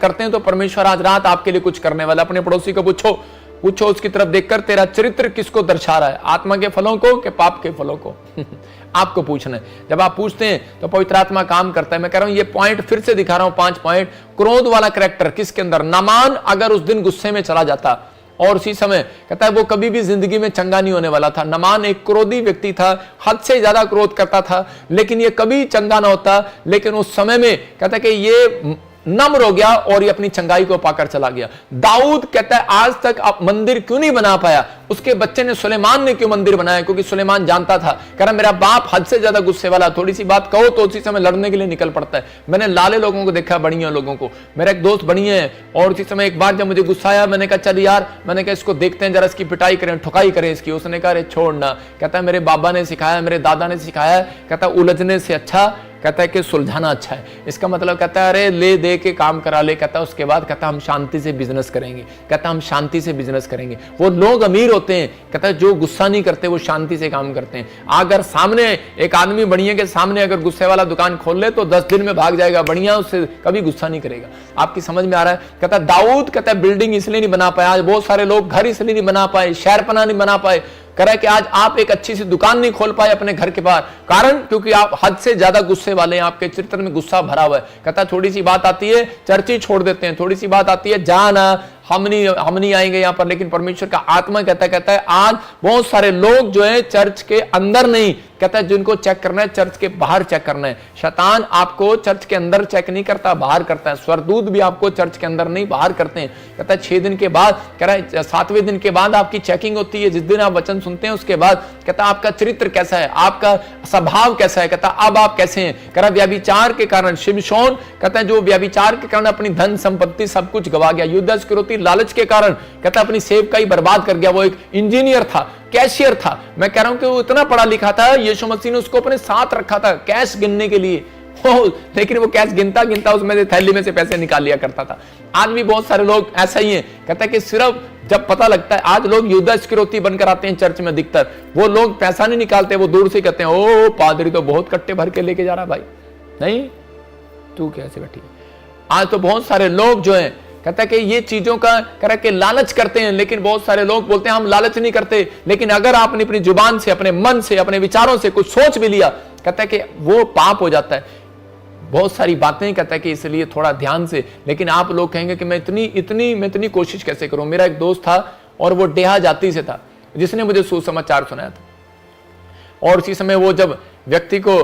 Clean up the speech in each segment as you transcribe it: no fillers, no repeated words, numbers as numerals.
करते हैं तो परमेश्वर आज रात आपके लिए कुछ करने वाला। अपने पड़ोसी को पूछो उसकी तरफ देखकर, तेरा चरित्र किसको दर्शा रहा है, आत्मा के फलों को कि पाप के फलों को? आपको पूछना है। जब आप पूछते हैं तो पवित्र आत्मा काम करता है। मैं कह रहा हूं ये पॉइंट फिर से दिखा रहा हूं, 5 पॉइंट। क्रोध वाला कैरेक्टर किसके अंदर? नामान अगर उस दिन गुस्से में चला जाता और उसी समय कहता है वो कभी भी जिंदगी में चंगा नहीं होने वाला था। नामान एक क्रोधी व्यक्ति था, हद से ज्यादा क्रोध करता था, लेकिन ये कभी चंगा ना होता। लेकिन उस समय में कहता है कि ये नम्र हो गया और ये अपनी चंगाई को पाकर चला गया। दाऊद कहता है आज तक आप मंदिर क्यों नहीं बना पाया? उसके बच्चे ने, सुलेमान ने क्यों मंदिर बनाया? क्योंकि सुलेमान जानता था, कह रहा मेरा बाप हद से ज्यादा गुस्से वाला, थोड़ी सी बात कहो तो उसी समय लड़ने के लिए निकल पड़ता है। मैंने लाले लोगों को देखा, बढ़िया लोगों को। मेरा एक दोस्त बढ़िया है, और उसी समय एक बार जब मुझे गुस्सा आया, मैंने कहा चल यार, मैंने कहा इसको देखते हैं जरा, इसकी पिटाई करें, ठुकाई करें इसकी। उसने कहा अरे छोड़ना। कहता है मेरे बाबा ने सिखाया, मेरे दादा ने सिखाया, कहता उलझने से अच्छा, कहता है कि सुलझाना अच्छा है। इसका मतलब कहता है अरे ले दे के काम करा ले। कहता है उसके बाद कहता हम शांति से बिजनेस करेंगे। कहता हम शांति से बिजनेस करेंगे। वो लोग अमीर होते हैं, कहता है जो गुस्सा नहीं करते वो शांति से काम करते हैं। अगर सामने एक आदमी बढ़िया के सामने अगर गुस्से वाला दुकान खोल ले तो 10 दिन में भाग जाएगा, बढ़िया उससे कभी गुस्सा नहीं करेगा। आपकी समझ में आ रहा है? कहता दाऊद कहता है बिल्डिंग इसलिए नहीं बना पाया, आज बहुत सारे लोग घर इसलिए नहीं बना पाए, शहरपना नहीं बना पाए, कह रहा है कि आज आप एक अच्छी सी दुकान नहीं खोल पाए अपने घर के बाहर, कारण क्योंकि आप हद से ज्यादा गुस्से वाले हैं, आपके चरित्र में गुस्सा भरा हुआ है। कहता थोड़ी सी बात आती है चर्च ही छोड़ देते हैं, थोड़ी सी बात आती है जाना हम नहीं आएंगे यहां पर। लेकिन परमेश्वर का आत्मा कहता है आज बहुत सारे लोग जो है चर्च के अंदर नहीं, कहता है जिनको चेक करना है चर्च के बाहर चेक करना है। शैतान आपको चर्च के अंदर चेक नहीं करता, बाहर करता है। स्वर्गदूत भी आपको चर्च के अंदर नहीं बाहर करते हैं। कहता है 6 दिन के बाद, कह रहा है 7वें दिन के बाद आपकी चेकिंग होती है। जिस दिन आप वचन सुनते हैं उसके बाद कहता है आपका चरित्र कैसा है, आपका स्वभाव कैसा है। कहता अब आप कैसे हैं? कह रहा व्यभिचार के कारण शिमशोन कहता है जो व्यभिचार के कारण अपनी धन संपत्ति सब कुछ गवा गया, युद्ध स्क्रोती लालच के कारण कहता अपनी सेवकाई बर्बाद कर गया। वो एक इंजीनियर था, कैशियर था। मैं कह रहा हूं कि वो इतना पढ़ा लिखा था, यीशु मसीह ने उसको अपने साथ रखा था कैश गिनने के लिए, लेकिन वो कैश गिनता उसमें से थैली में से पैसे निकाल लिया करता था। आज भी बहुत सारे लोग ऐसा ही हैं, कहता है कि सिर्फ जब पता लगता है, आज लोग युद्ध स्क्रोती बनकर आते हैं चर्च में अधिकतर, वो लोग पैसा नहीं निकालते, वो दूर से कहते हैं ओ पादरी तो बहुत कट्टे भर के लेके जा रहा भाई, नहीं तू कैसे बैठी। आज तो बहुत सारे लोग जो है कहता है कि ये चीजों का कह के लालच करते हैं, लेकिन बहुत सारे लोग बोलते हैं हम लालच नहीं करते। लेकिन अगर आपने अपनी जुबान से, अपने मन से, अपने विचारों से कुछ सोच भी लिया, कहता है कि वो पाप हो जाता है। बहुत सारी बातें कहता है कि इसलिए थोड़ा ध्यान से। लेकिन आप लोग कहेंगे कि मैं इतनी कोशिश कैसे करूं। मेरा एक दोस्त था और वो डेहा जाति से था, जिसने मुझे सुसमाचार सुनाया था। और उसी समय वो जब व्यक्ति को,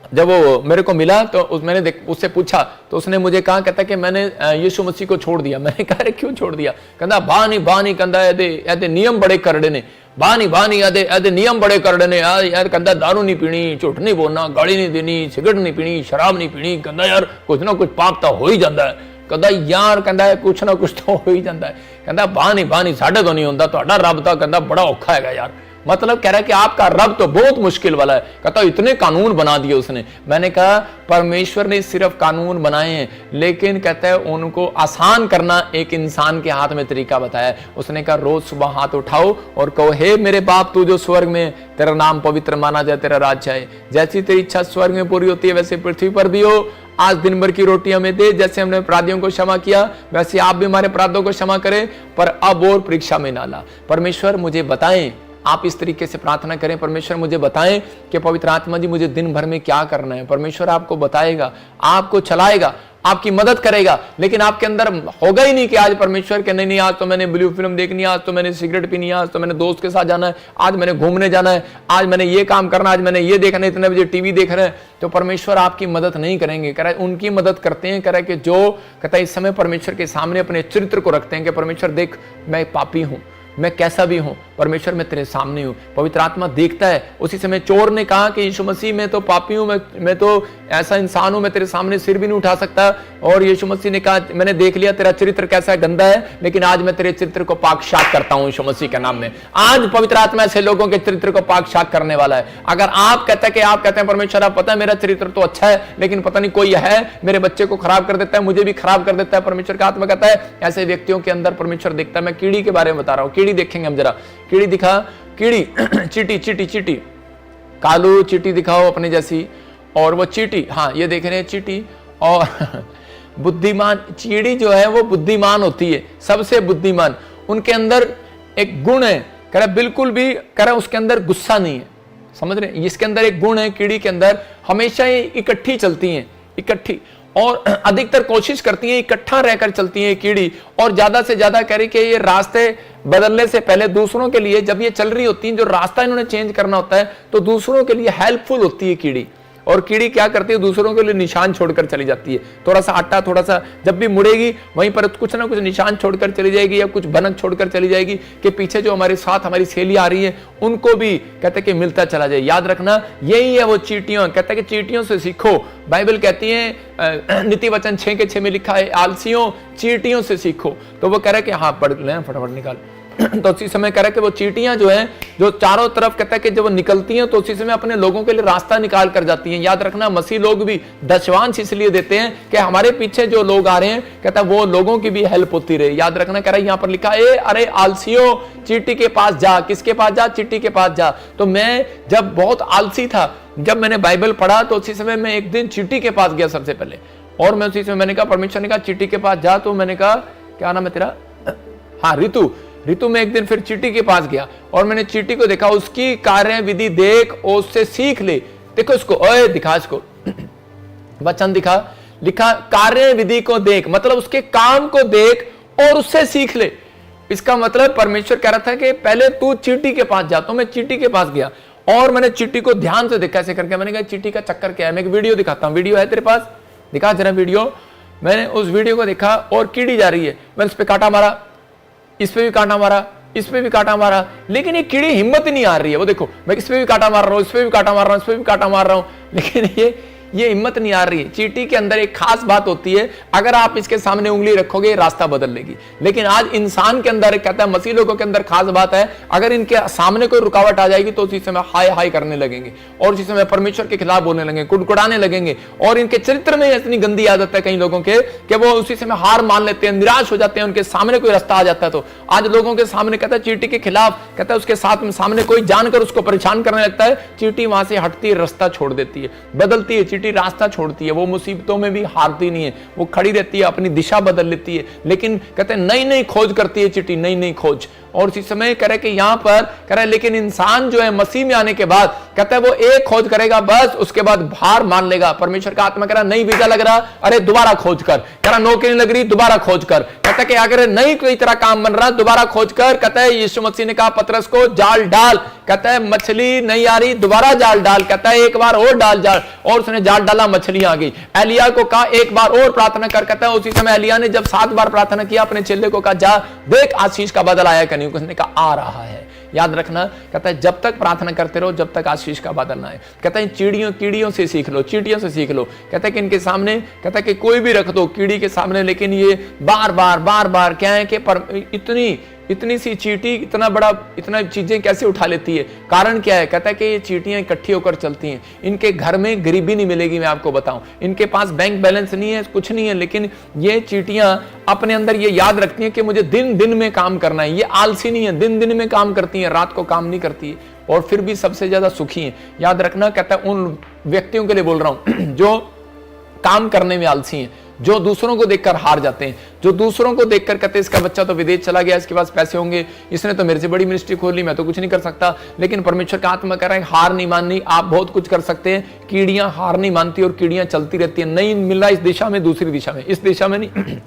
जब वो मेरे को मिला तो मैंने उससे पूछा तो उसने मुझे कहा, कहता कि मैंने यीशु मसीह को छोड़ दिया। मैंने कहा क्यों छोड़ दिया? कहता बानी कहता ऐसे नियम बड़े करड़े ने, बानी ऐसे नियम बड़े करड़े ने यार। कहता दारू नहीं पीनी, झूठ नहीं बोलना, गाड़ी नहीं देनी, सिगरेट नहीं पीनी, शराब नहीं पीनी। कहता यार कुछ ना कुछ पाप तो हो ही जाता है। कहता यार कहता कुछ ना कुछ तो हो ही जाता है। कहता बानी साढ़े तो नहीं होता, ਤੁਹਾਡਾ रब तो कहता बड़ा औखा है यार। मतलब कह रहा है कि आपका रब तो बहुत मुश्किल वाला है। कहता इतने कानून बना दिए उसने। मैंने कहा परमेश्वर ने सिर्फ कानून बनाए हैं, लेकिन कहता है उनको आसान करना एक इंसान के हाथ में तरीका बताया। उसने कहा रोज सुबह हाथ उठाओ और कहो हे मेरे बाप तू जो स्वर्ग में, तेरा नाम पवित्र माना जाए, तेरा राज्य आए, जैसी तेरी इच्छा स्वर्ग में पूरी होती है वैसे पृथ्वी पर भी हो। आज दिन भर की रोटी हमें दे, जैसे हमने अपराधियों को क्षमा किया वैसे आप भी हमारे अपराधों को क्षमा करें, पर अब और परीक्षा में ना ला। परमेश्वर मुझे बताएं, आप इस तरीके से प्रार्थना करें, परमेश्वर मुझे बताएं कि पवित्र आत्मा जी मुझे दिन भर में क्या करना है। परमेश्वर आपको बताएगा, आपको चलाएगा, आपकी मदद करेगा। लेकिन आपके अंदर होगा ही नहीं कि आज परमेश्वर के नहीं आज तो मैंने ब्लू फिल्म देखनी है, आज तो मैंने सिगरेट पीनी है, आज तो मैंने दोस्त के साथ जाना है, आज मैंने घूमने जाना है, आज मैंने ये काम करना, आज मैंने ये देखना है, इतने बजे टीवी देख रहे हैं। तो परमेश्वर आपकी मदद नहीं करेंगे। कह रहा है उनकी मदद करते हैं, कह रहा है कि जो कहता है इस समय परमेश्वर के सामने अपने चरित्र को रखते हैं कि परमेश्वर देख मैं पापी हूं, मैं कैसा भी हूं, परमेश्वर मैं तेरे सामने हूं। पवित्र आत्मा देखता है। उसी समय चोर ने कहा कि यीशु मसीह मैं तो पापी हूं, मैं तो ऐसा इंसान हूं, मैं तेरे सामने सिर भी नहीं उठा सकता। और यीशु मसीह ने कहा मैंने देख लिया तेरा चरित्र कैसा है, गंदा है, लेकिन आज मैं तेरे चरित्र को पाक शाक करता हूं यीशु मसीह के नाम में। आज पवित्र आत्मा ऐसे लोगों के चरित्र को पाक शाक करने वाला है। अगर आप कहते हैं परमेश्वर आप पता है मेरा चरित्र तो अच्छा है, लेकिन पता नहीं कोई है मेरे बच्चे को खराब कर देता है, मुझे भी खराब कर देता है, परमेश्वर का आत्मा कहता है ऐसे व्यक्तियों के अंदर परमेश्वर देखता है। मैं कीड़ी के बारे में बता रहा हूं, कीड़ी देखेंगे हम जरा। कीड़ी दिखा, कीड़ी चीटी कालू चीटी दिखाओ अपने जैसी, और वो चीटी, हाँ ये देख रहे हैं चीटी, बुद्धिमान चींटी जो है वो बुद्धिमान होती है, सबसे बुद्धिमान। उनके अंदर एक गुण है, कह रहा बिल्कुल भी, कह रहा उसके अंदर गुस्सा नहीं है, समझ रहे हैं। इसके अंदर एक गुण है कीड़ी के अंदर, हमेशा ये इकट्ठी चलती हैं, इकट्ठी, और अधिकतर कोशिश करती हैं इकट्ठा रहकर चलती हैं कीड़ी। और ज्यादा से ज्यादा कह रही कि ये रास्ते बदलने से पहले दूसरों के लिए, जब ये चल रही होती हैं, जो रास्ता इन्होंने चेंज करना होता है, तो दूसरों के लिए हेल्पफुल होती है कीड़ी। और कीड़ी क्या करती है, दूसरों के लिए निशान छोड़कर चली जाती है। थोड़ा सा आटा, थोड़ा सा, जब भी मुड़ेगी वहीं पर कुछ ना कुछ निशान छोड़कर चली जाएगी, या कुछ भनक छोड़कर चली जाएगी कि पीछे जो हमारे साथ हमारी सहेली आ रही है उनको भी कहते कि मिलता चला जाए। याद रखना यही है वो चींटियों, कहते हैं कि चींटियों से सीखो। बाइबल कहती है नीति वचन 6:6 में लिखा है, आलसियों चींटियों से सीखो। तो वो कह रहे कि हाँ पढ़ लें, फटाफट निकाल। तो उसी समय कह रहा है कि वो चींटियां जो हैं, जो चारों तरफ, कहता है कि जब वो निकलती हैं तो उसी समय अपने लोगों के लिए रास्ता निकाल कर जाती हैं। याद रखना मसीह लोग भी दशवांश इसलिए देते हैं कि हमारे पीछे जो लोग आ रहे हैं, कहता है वो लोगों की भी हेल्प होती रहे। याद रखना, कह रहा है यहाँ पर लिखा है, अरे आलसियों चींटी के पास जा। किसके पास जा? चींटी के पास जा। तो मैं जब बहुत आलसी था, जब मैंने बाइबल पढ़ा, तो उसी समय मैं एक दिन चींटी के पास गया सबसे पहले, और मैं उसी समय मैंने कहा, परमेश्वर ने कहा चींटी के पास जा। तो मैंने कहा क्या नाम है तेरा? हाँ ऋतु में एक दिन फिर चींटी के पास गया और मैंने चींटी को देखा, उसकी कार्य विधि देख और उससे सीख ले। देखो इसको, ओए दिखा इसको, वचन दिखा, लिखा कार्य विधि को देख, मतलब उसके काम को देख और उससे सीख ले। इसका मतलब परमेश्वर कह रहा था कि पहले तू चींटी के पास जा। तो मैं चींटी के पास गया और मैंने चींटी को ध्यान से देखा, ऐसे करके। मैंने कहा चींटी का चक्कर क्या है। मैं एक वीडियो दिखाता हूं, वीडियो है तेरे पास? दिखा जरा वीडियो। मैंने उस वीडियो को देखा और कीड़ी जा रही है, मैंने उस पर कांटा मारा, इस पे भी कांटा मारा, इस पे भी कांटा मारा, लेकिन ये कीड़ी हिम्मत ही नहीं आ रही है। वो देखो, मैं इस पे भी कांटा मार रहा हूं, इस पे भी कांटा मार रहा हूं, इस पे भी कांटा मार रहा हूं, लेकिन ये हिम्मत नहीं आ रही है। चींटी के अंदर एक खास बात होती है, अगर आप इसके सामने उंगली रखोगे रास्ता बदल लेगी। लेकिन आज इंसान के अंदर, कहता है मसीह लोगों के अंदर खास बात है, अगर इनके सामने कोई रुकावट आ जाएगी तो उसी समय हाय हाय करने लगेंगे और उसी समय परमेश्वर के खिलाफ बोलने लगेंगे, कुड़कुड़ाने लगेंगे। और इनके चरित्र में इतनी गंदी आदत है कई लोगों के कि वो उसी समय हार मान लेते हैं, निराश हो जाते हैं। उनके सामने कोई रास्ता आ जाता है तो आज लोगों के सामने, कहता है चींटी के खिलाफ, कहता है उसके साथ में सामने कोई जानकर उसको परेशान करने लगता है, चींटी वहां से हटती है, रास्ता छोड़ देती है, बदलती है। चींटी रास्ता छोड़ती है, वो मुसीबतों में भी हारती नहीं है, वो खड़ी रहती है, अपनी दिशा बदल लेती है। लेकिन कहते हैं नई नई खोज करती है चींटी, नई नई खोज। और इसी समय कह रहे कि यहां पर कह रहे, लेकिन इंसान जो है मसीह में आने के बाद, कहता है वो एक खोज करेगा बस, उसके बाद हार मान लेगा। परमेश्वर का आत्मा कह रहा नहीं वीजा लग रहा, अरे दोबारा खोज कर। कह रहा नौकरी लग रही, दोबारा खोज कर। कहता है कि अगर नहीं कोई तरह काम बन रहा, दोबारा खोज कर। कहता है यीशु मसीह ने कहा पतरस को जाल डाल, कहता है मछली नहीं आ रही, दोबारा जाल डाल। कहता है एक बार और डाल जाल, और उसने जाल डाला, मछली आ गई। एलिया को कहा एक बार और प्रार्थना कर। कहता है उसी समय एलिया ने जब 7 बार प्रार्थना किया, अपने चेले को कहा जा देख आशीष का बादल आया कि नहीं। उसने कहा आ रहा है। याद रखना, कहता है जब तक प्रार्थना करते रहो जब तक आशीष का बादल ना आए। कहता है कीड़ियों से सीख लो, चींटियों से सीख लो। कहता है कि इनके सामने, कहता है कि कोई भी रख दो कीड़ी के सामने, लेकिन ये बार बार क्या है कि इतनी सी चींटी इतना चीजें कैसे उठा लेती है? कारण क्या है? कहता है कि ये चींटियां इकट्ठी होकर चलती हैं। इनके घर में गरीबी नहीं मिलेगी, मैं आपको बताऊं। इनके पास बैंक बैलेंस नहीं है, कुछ नहीं है, लेकिन ये चींटियां अपने अंदर ये याद रखती हैं कि मुझे दिन दिन में काम करना है। ये आलसी नहीं है, दिन दिन में काम करती हैं, रात को काम नहीं करती है, और फिर भी सबसे ज्यादा सुखी हैं। याद रखना, कहता है उन व्यक्तियों के लिए बोल रहा हूं जो काम करने में आलसी हैं, जो दूसरों को देखकर हार जाते हैं, जो दूसरों को देखकर कहते हैं इसका बच्चा तो विदेश चला गया, इसके पास पैसे होंगे, इसने तो मेरे से बड़ी मिनिस्ट्री खोल ली, मैं तो कुछ नहीं कर सकता। लेकिन परमेश्वर का आत्मा कह रहा है हार नहीं माननी, आप बहुत कुछ कर सकते हैं। कीड़ियां हार नहीं मानती और कीड़ियां चलती रहती है। नहीं मिल रहा इस दिशा में, दूसरी दिशा में, इस दिशा में नहीं,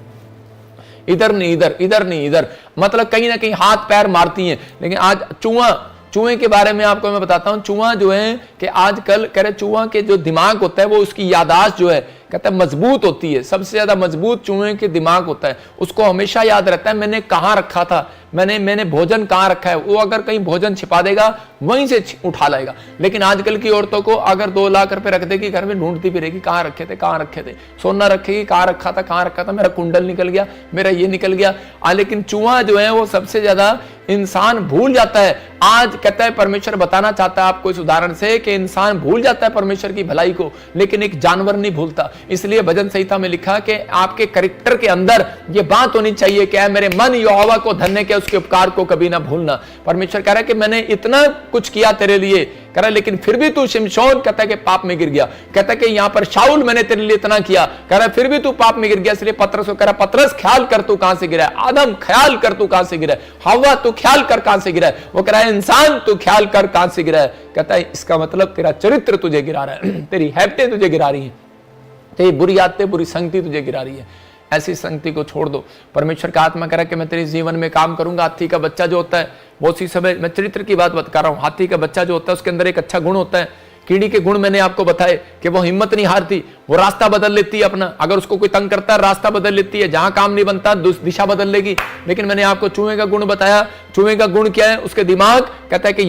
इधर नहीं, इधर नहीं, इधर, मतलब कहीं ना कहीं हाथ पैर मारती हैं। लेकिन आज चूहे के बारे में आपको मैं बताता हूं। चूहा जो है कि आजकल कह रहे चूहा के जो दिमाग होता है वो, उसकी याददाश्त जो है कहता है मजबूत होती है। सबसे ज्यादा मजबूत चूहे के दिमाग होता है, उसको हमेशा याद रहता है मैंने कहां रखा था, मैंने भोजन कहां रखा है। वो अगर कहीं भोजन छिपा देगा वहीं से उठा लाएगा। लेकिन आजकल की औरतों को अगर 2 लाख रुपए रख देगी, घर में ढूंढती फिरेगी कहां रखे थे। सोना रखेगी, कहां रखा था, मेरा कुंडल निकल गया, मेरा ये निकल गया। लेकिन चूहा जो है वो सबसे ज्यादा इंसान भूल जाता है। आज कहता है परमेश्वर बताना चाहता है आपको इस उदाहरण से कि इंसान भूल जाता है परमेश्वर की भलाई को, लेकिन एक जानवर नहीं भूलता। इसलिए भजन संहिता में लिखा कि आपके कैरेक्टर के अंदर ये बात होनी चाहिए कि मेरे मन यहोवा को धन्य के, उसके उपकार को कभी ना भूलना। परमेश्वर कह रहा है कि मैंने इतना कुछ किया तेरे लिए कह रहा लेकिन फिर भी तू शिमशोन कहता है कि पाप में गिर गया। कहता है कि यहां पर शाऊल मैंने तेरे लिए इतना किया, कह रहा फिर भी तू पाप में गिर गया। इसलिए पतरस को कह रहा पतरस ख्याल कर तू कहां से गिरा है, आदम ख्याल कर तू कहां से गिरा है, हव्वा तू ख्याल कर कहां से गिरा है। वो कह रहा है इंसान तू ख्याल कर कहां से गिरा है। कहता है इसका मतलब तेरा चरित्र तुझे गिरा रहा है, तेरी हैबिटें तुझे गिरा रही है, तेरी बुरी आदतें बुरी संगति तुझे गिरा रही है। ऐसी संगति को छोड़ दो। परमेश्वर का आत्मा कह रहा है कि मैं तेरे जीवन में काम करूंगा। हाथी का बच्चा जो होता है वो उसी समय, मैं चरित्र की बात कर रहा हूं, हाथी का बच्चा जो होता है उसके अंदर एक अच्छा गुण होता है। कीड़ी के गुण मैंने आपको बताए कि वो हिम्मत नहीं हारती, वो रास्ता बदल लेती है अपना, अगर उसको कोई तंग करता है रास्ता बदल लेती है, जहां काम नहीं बनता दिशा बदल लेगी। लेकिन मैंने आपको चूहे का गुण बताया। चूहे का गुण क्या है, उसके दिमाग कहता है कि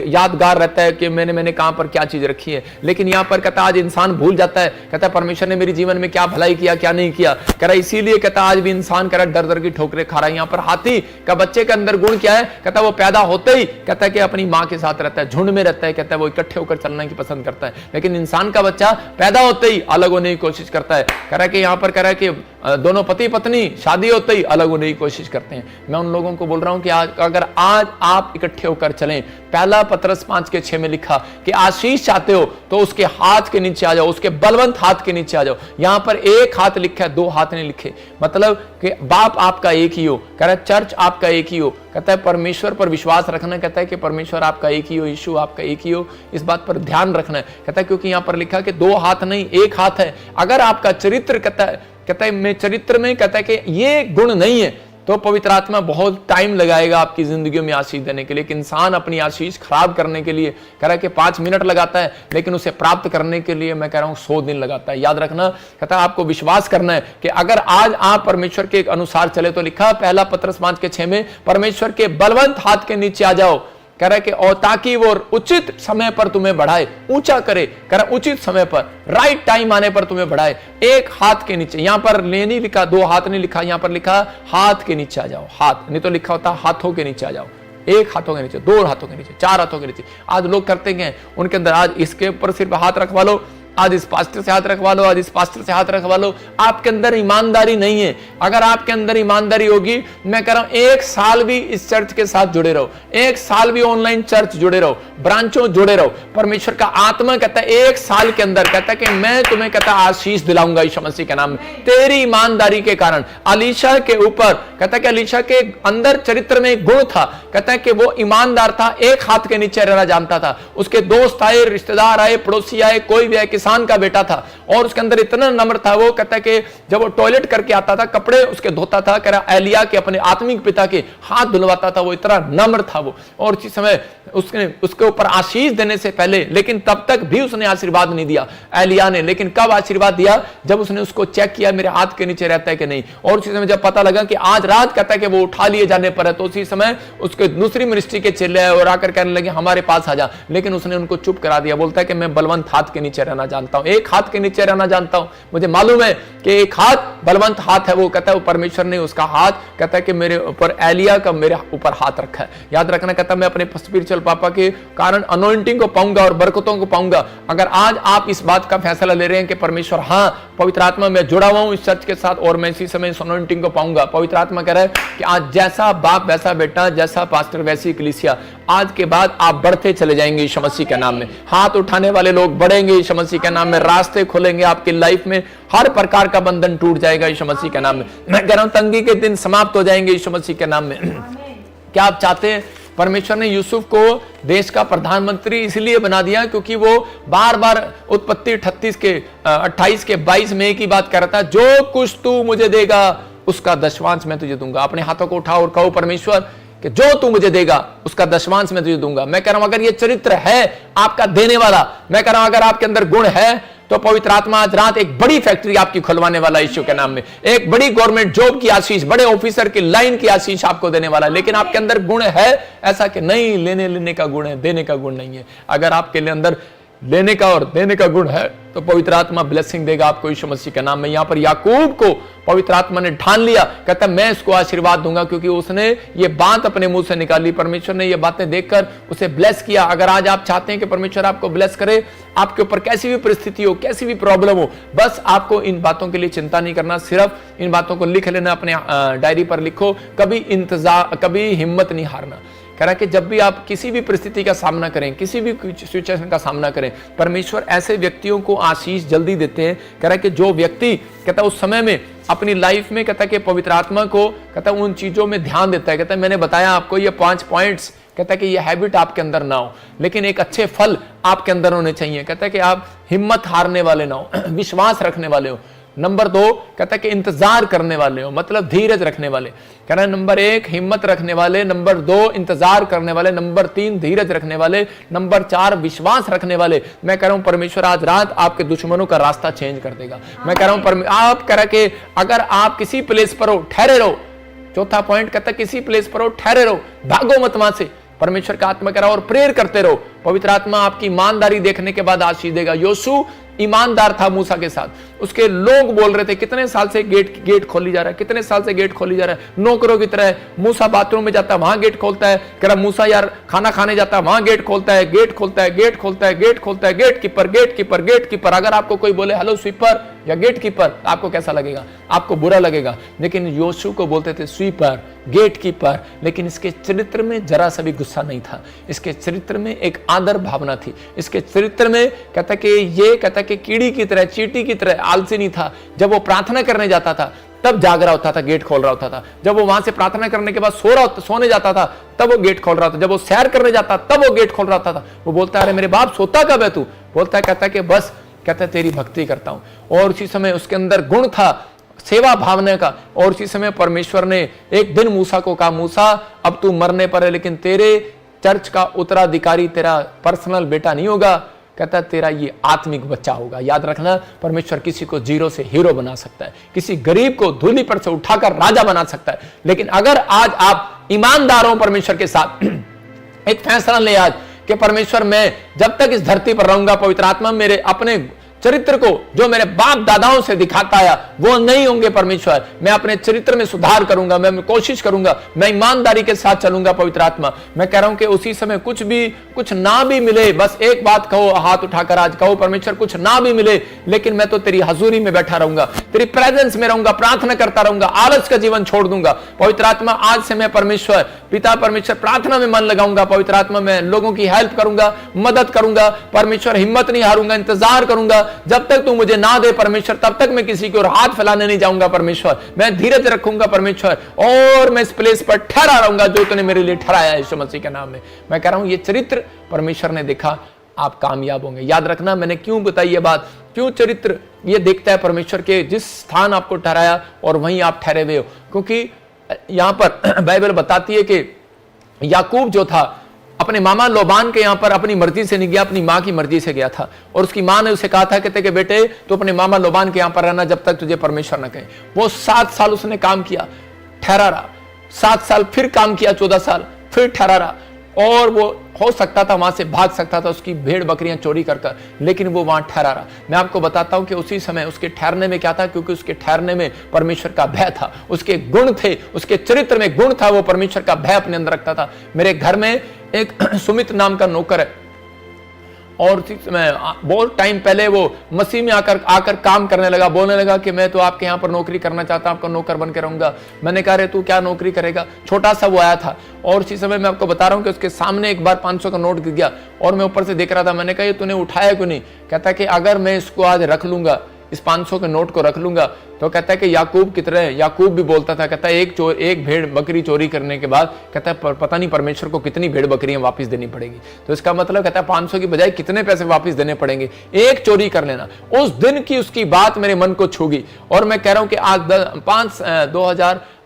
यादगार रहता है कि मैंने कहां पर क्या चीज रखी है। लेकिन यहां पर कहता है आज इंसान भूल जाता है, कहता है परमेश्वर ने मेरे जीवन में क्या भलाई किया क्या नहीं किया। कह रहा इसीलिए कहता आज भी इंसान कह रहा डर डर की ठोकरें खा रहा है। यहाँ पर हाथी का बच्चे के अंदर गुण क्या है, कहता वो पैदा होते ही कहता है कि अपनी माँ के साथ रहता है, झुंड में रहता है, कहता है वो इकट्ठे होकर चलना की पसंद करता है। लेकिन इंसान का बच्चा पैदा होते ही अलग होने की कोशिश करता है। कह रहा है कि यहाँ पर कह रहा है कि दोनों पति पत्नी शादी होते ही अलग होने की कोशिश करते हैं। मैं उन लोगों को बोल रहा हूं कि अगर आज आप इकट्ठे होकर चलें, पहला पतरस 5:6 में लिखा कि आशीष चाहते हो तो उसके हाथ के नीचे आ जाओ, उसके बलवंत हाथ के नीचे आ जाओ। यहां पर एक हाथ लिखा है, दो हाथ नहीं लिखे, मतलब कि बाप आपका एक ही हो। कह रहा है चर्च आपका एक ही हो। कहता है परमेश्वर पर विश्वास रखना, कहता है कि परमेश्वर आपका एक ही हो, यीशु आपका एक ही हो, इस बात पर ध्यान रखना है। कहता है क्योंकि यहां पर लिखा कि दो हाथ नहीं एक हाथ है। अगर आपका चरित्र कहता है मैं चरित्र में कहता है कि ये गुण नहीं है तो पवित्र आत्मा बहुत टाइम लगाएगा आपकी जिंदगी में आशीष देने के लिए। एक इंसान अपनी आशीष खराब करने के लिए कह रहा है कि 5 मिनट लगाता है, लेकिन उसे प्राप्त करने के लिए मैं कह रहा हूं 100 दिन लगाता है। याद रखना, कहता है आपको विश्वास करना है कि अगर आज आप परमेश्वर के अनुसार चले तो लिखा पहला पतरस 5:6 में परमेश्वर के बलवंत हाथ के नीचे आ जाओ। कह रहा है कि और ताकि वो उचित समय पर तुम्हें बढ़ाए, ऊंचा करे। कह रहा उचित समय पर, राइट टाइम आने पर तुम्हें बढ़ाए। एक हाथ के नीचे, यहां पर ले नहीं लिखा, दो हाथ नहीं लिखा, यहां पर लिखा हाथ के नीचे आ जाओ। हाथ नहीं तो लिखा होता हाथों के नीचे आ जाओ। एक हाथों के नीचे, दो हाथों के नीचे, 4 हाथों के नीचे। आज लोग करते हैं उनके अंदर, आज इसके ऊपर सिर्फ हाथ रखवा लो, आज इस पास्टर से हाथ रखवा लो, आज इस पास्टर से हाथ रखवा लो। आपके अंदर ईमानदारी नहीं है। अगर आपके अंदर ईमानदारी होगी, मैं कह रहा हूं 1 साल भी इस चर्च के साथ जुड़े रहो, 1 साल भी ऑनलाइन चर्च जुड़े रहो, ब्रांचों जुड़े रहो। परमेश्वर का आत्मा कहता है 1 साल के अंदर कहता है कि मैं तुम्हें कहता आशीष दिलाऊंगा यीशु मसीह के नाम में, तेरी ईमानदारी के कारण। अलीशा के ऊपर कहता है कि अलीशा के अंदर चरित्र में एक गुण था, कहता है कि वो ईमानदार था, एक हाथ के नीचे रहना जानता था। उसके दोस्त आए, रिश्तेदार आए, पड़ोसी आए, कोई भी आए, किसान का बेटा था और उसके अंदर इतना नम्र था। वो कहता है कि जब वो टॉयलेट करके आता था, कपड़े उसके धोता था, कह रहा एलिया के अपने आत्मिक पिता के हाथ धुलवाता था। वो इतना नम्र था वो। और उसी समय उसके ऊपर आशीष देने से पहले, लेकिन तब तक भी उसने आशीर्वाद नहीं दिया एलिया ने। लेकिन कब आशीर्वाद दिया, जब उसने उसको चेक किया मेरे हाथ के नीचे रहता है कि नहीं। और उसी समय जब पता लगा कि आज रात कहता है कि वो उठा लिए जाने पर है, तो उसी समय उसके दूसरी मिनिस्ट्री के चेले आए और आकर कहने लगे हमारे पास आ जा। लेकिन उसने उनको चुप करा दिया। बोलता है कि मैं बलवंत हाथ के नीचे रहना जानता हूं, एक हाथ के नीचे रहना जानता हूं। मुझे मालूम है कि एक हाथ बलवंत हाथ है। वो कहता है वो परमेश्वर ने उसका हाथ कहता है कि मेरे ऊपर एलिया का मेरे ऊपर हाथ रखा है। याद रखना, कहता मैं अपने स्पिरिचुअल पापा के कारण अनॉइंटिंग को पाऊंगा और बरकतों को पाऊंगा। अगर आज आप इस बात का फैसला ले रहे हैं कि परमेश्वर हाँ पवित्र आत्मा में जुड़ा हुआ हूं इस चर्च के साथ और मैं इसी समय अनॉइंटिंग को पाऊंगा, पवित्र आत्मा कह रहा है कि आज जैसा बाप वैसा बेटा, जैसा पास्टर वैसी कलीसिया, आज के बाद आप बढ़ते चले जाएंगे यीशु मसीह के नाम में। हाथ उठाने वाले लोग बढ़ेंगे यीशु मसीह के नाम में, रास्ते खुलेंगे आपकी लाइफ में, हर प्रकार का बंधन टूट जाएगा यीशु मसीह के नाम में। मैं कह रहा हूं तंगी के दिन समाप्त हो जाएंगे यीशु मसीह के नाम में। क्या आप चाहते हैं? परमेश्वर ने यूसुफ को देश का प्रधानमंत्री इसलिए बना दिया क्योंकि वो बार बार उत्पत्ति 28 के 22 में की बात कर रहा था, जो कुछ तू मुझे देगा उसका दशवांश मैं तुझे दूंगा। अपने हाथों को उठाओ और कहो परमेश्वर कि जो तू मुझे देगा उसका दशवांश मैं तुझे दूंगा। मैं कह रहा हूं अगर ये चरित्र है आपका देने वाला, मैं कह रहा हूं अगर आपके अंदर गुण है तो पवित्र आत्मा आज रात एक बड़ी फैक्ट्री आपकी खुलवाने वाला यीशु के नाम में, एक बड़ी गवर्नमेंट जॉब की आशीष, बड़े ऑफिसर की लाइन की आशीष आपको देने वाला है। लेकिन आपके अंदर गुण है ऐसा कि नहीं लेने का गुण है, देने का गुण नहीं है। अगर आपके अंदर लेने का और देने का गुण है तो पवित्र आत्मा ब्लेसिंग देगा आपको यीशु मसीह के नाम में। यहां पर याकूब को पवित्र आत्मा ने ठान लिया, कहता मैं इसको आशीर्वाद दूंगा क्योंकि उसने ये बात अपने मुंह से निकाली। परमेश्वर ने ये बातें देखकर उसे ब्लेस किया। अगर आज आप चाहते हैं कि परमेश्वर आपको ब्लेस करे, आपके ऊपर कैसी भी परिस्थिति हो, कैसी भी प्रॉब्लम हो, बस आपको इन बातों के लिए चिंता नहीं करना, सिर्फ इन बातों को लिख लेना, अपने डायरी पर लिखो, कभी हिम्मत नहीं हारना। कह रहा है कि जब भी आप किसी भी परिस्थिति का सामना करें, किसी भी सिचुएशन का सामना करें, परमेश्वर ऐसे व्यक्तियों को आशीष जल्दी देते हैं। कह रहा है कि जो व्यक्ति कहता है उस समय में अपनी लाइफ में कहता है कि पवित्र आत्मा को कहता है उन चीजों में ध्यान देता है। कहता है मैंने बताया आपको ये 5 पॉइंट्स, कहता है कि ये हैबिट आपके अंदर ना हो, लेकिन एक अच्छे फल आपके अंदर होने चाहिए। कहता है कि आप हिम्मत हारने वाले ना हो, विश्वास रखने वाले हो। नंबर 2 कहता है कि इंतजार करने वाले हो, मतलब धीरज रखने वाले। कह रहा है नंबर 1 हिम्मत रखने वाले, नंबर 2 इंतजार करने वाले, नंबर 3 धीरज रखने वाले, नंबर 4 विश्वास रखने वाले। मैं कह रहा हूं परमेश्वर आज रात आपके दुश्मनों का रास्ता चेंज कर देगा। मैं कह रहा हूं आप कह रहा कि अगर आप किसी प्लेस पर हो, ठहरे रहो। चौथा पॉइंट कहता है किसी प्लेस पर हो, ठहरे रहो, भागो मत वहां से। परमेश्वर का आत्मा कह रहा और प्रेयर करते रहो। पवित्र आत्मा आपकी ईमानदारी देखने के बाद आशीष देगा। योशू ईमानदार था मूसा के साथ। उसके लोग बोल रहे थे कितने साल से गेट खोली जा रहा है, कितने साल से गेट खोली जा रहा है, नौकरों की तरह। मूसा बाथरूम में जाता है वहां गेट खोलता है। कह रहा मूसा यार खाना खाने जाता है वहां गेट खोलता है, गेट खोलता है, गेट खोलता है, गेट खोलता है, gate keeper, gate keeper, gate keeper. अगर आपको कोई बोले हेलो स्वीपर या गेट कीपर, आपको कैसा लगेगा? आपको बुरा लगेगा। लेकिन योशू को बोलते थे स्वीपर, गेट कीपर। लेकिन इसके चरित्र में जरा सा भी गुस्सा नहीं था। इसके चरित्र में एक आदर भावना थी। इसके चरित्र में कहता कि ये कहता कि कीड़ी की तरह, चींटी की तरह आलसी नहीं था। जब वो प्रार्थना करने जाता था तब जाग रहा होता था, गेट खोल रहा होता था। जब वो वहां से प्रार्थना करने के बाद सोने जाता था तब वो गेट खोल रहा था। जब वो सैर करने जाता तब वो गेट खोल रहा था। वो बोलता है अरे मेरे बाप सोता कब है तू? बोलता है कहता कि बस कहता है तेरी भक्ति करता हूं। और उसी समय उसके अंदर गुण था सेवा भावना का। और उसी समय परमेश्वर ने एक दिन मूसा को कहा मूसा अब तू मरने पर है, लेकिन तेरे चर्च का उत्तराधिकारी तेरा पर्सनल बेटा नहीं होगा, कहता तेरा ये आत्मिक बच्चा होगा। याद रखना परमेश्वर किसी को जीरो से हीरो बना सकता है, किसी गरीब को धूली पर से उठाकर राजा बना सकता है। लेकिन अगर आज आप ईमानदार हो परमेश्वर के साथ, एक फैसला ले आज कि परमेश्वर मैं जब तक इस धरती पर रहूंगा, पवित्र आत्मा मेरे अपने चरित्र को जो मेरे बाप दादाओं से दिखाता आया वो नहीं होंगे। परमेश्वर मैं अपने चरित्र में सुधार करूंगा, मैं कोशिश करूंगा, मैं ईमानदारी के साथ चलूंगा। पवित्र आत्मा मैं कह रहा हूं कि उसी समय कुछ ना भी मिले, बस एक बात कहो, हाथ उठाकर आज कहो परमेश्वर कुछ ना भी मिले लेकिन मैं तो तेरी हजूरी में बैठा रहूंगा, तेरी प्रेजेंस में रहूंगा, प्रार्थना करता रहूंगा, आलस का जीवन छोड़ दूंगा। पवित्र आत्मा आज से मैं परमेश्वर पिता परमेश्वर प्रार्थना में मन लगाऊंगा। पवित्र आत्मा मैं लोगों की हेल्प करूंगा, मदद करूंगा। परमेश्वर हिम्मत नहीं हारूंगा, इंतजार करूंगा जब तक तू मुझे ना दे परमेश्वर, तब तक मैं किसी को हाथ फैलाने नहीं जाऊंगा। परमेश्वर मैं धीरज रखूंगा परमेश्वर, और मैं इस प्लेस पर ठहरा रहूंगा जो तूने मेरे लिए ठहराया है यीशु मसीह के नाम में। मैं कह रहा हूं ये चरित्र परमेश्वर ने देखा, आप कामयाब होंगे। याद रखना मैंने क्यों बताई ये बात, क्यों चरित्र ये देखता है परमेश्वर के जिस स्थान आपको ठहराया और वहीं आप ठहरे हुए हो। क्योंकि यहां पर बाइबल बताती है कि याकूब जो था अपने मामा लोबान के यहां पर अपनी मर्जी से नहीं गया, अपनी मां की मर्जी से गया था। और उसकी मां ने उसे कहा था कहते कि बेटे तो अपने मामा लोबान के यहां पर रहना जब तक तुझे परमेश्वर न कहे। वो 7 साल उसने काम किया, ठहरा रहा। 7 साल फिर काम किया, 14 साल फिर ठहरा रहा। और वो हो सकता था वहां से भाग सकता था उसकी भेड़ बकरियां चोरी कर, लेकिन वो वहां ठहरा रहा। मैं आपको बताता हूं कि उसी समय उसके ठहरने में क्या था, क्योंकि उसके ठहरने में परमेश्वर का भय था, उसके गुण थे, उसके चरित्र में गुण था, वो परमेश्वर का भय अपने अंदर रखता था। मेरे घर में एक सुमित नाम का नौकर है और बहुत टाइम पहले वो मसीह में आकर काम करने लगा, बोलने लगा कि मैं तो आपके यहाँ पर नौकरी करना चाहता हूँ, आपका नौकर बन के रहूंगा। मैंने कहा रे तू क्या नौकरी करेगा, छोटा सा वो आया था। और उसी समय मैं आपको बता रहा हूँ कि उसके सामने एक बार 500 का नोट गिर गया और मैं ऊपर से देख रहा था। मैंने कहा ये तूने उठाया क्यों नहीं? कहता कि अगर मैं इसको आज रख लूंगा, इस 500 के नोट को रख लूंगा, तो कहता है कि याकूब की तरह, याकूब भी बोलता था, कहता है एक भेड़ बकरी चोरी करने के बाद कहता है पता नहीं परमेश्वर को कितनी भेड़ बकरियां वापस देनी पड़ेगी। तो इसका मतलब कहता है 500 की बजाय कितने पैसे वापस देने पड़ेंगे, एक चोरी कर लेना। उस दिन की उसकी बात मेरे मन को छू गई। और मैं कह रहा हूं कि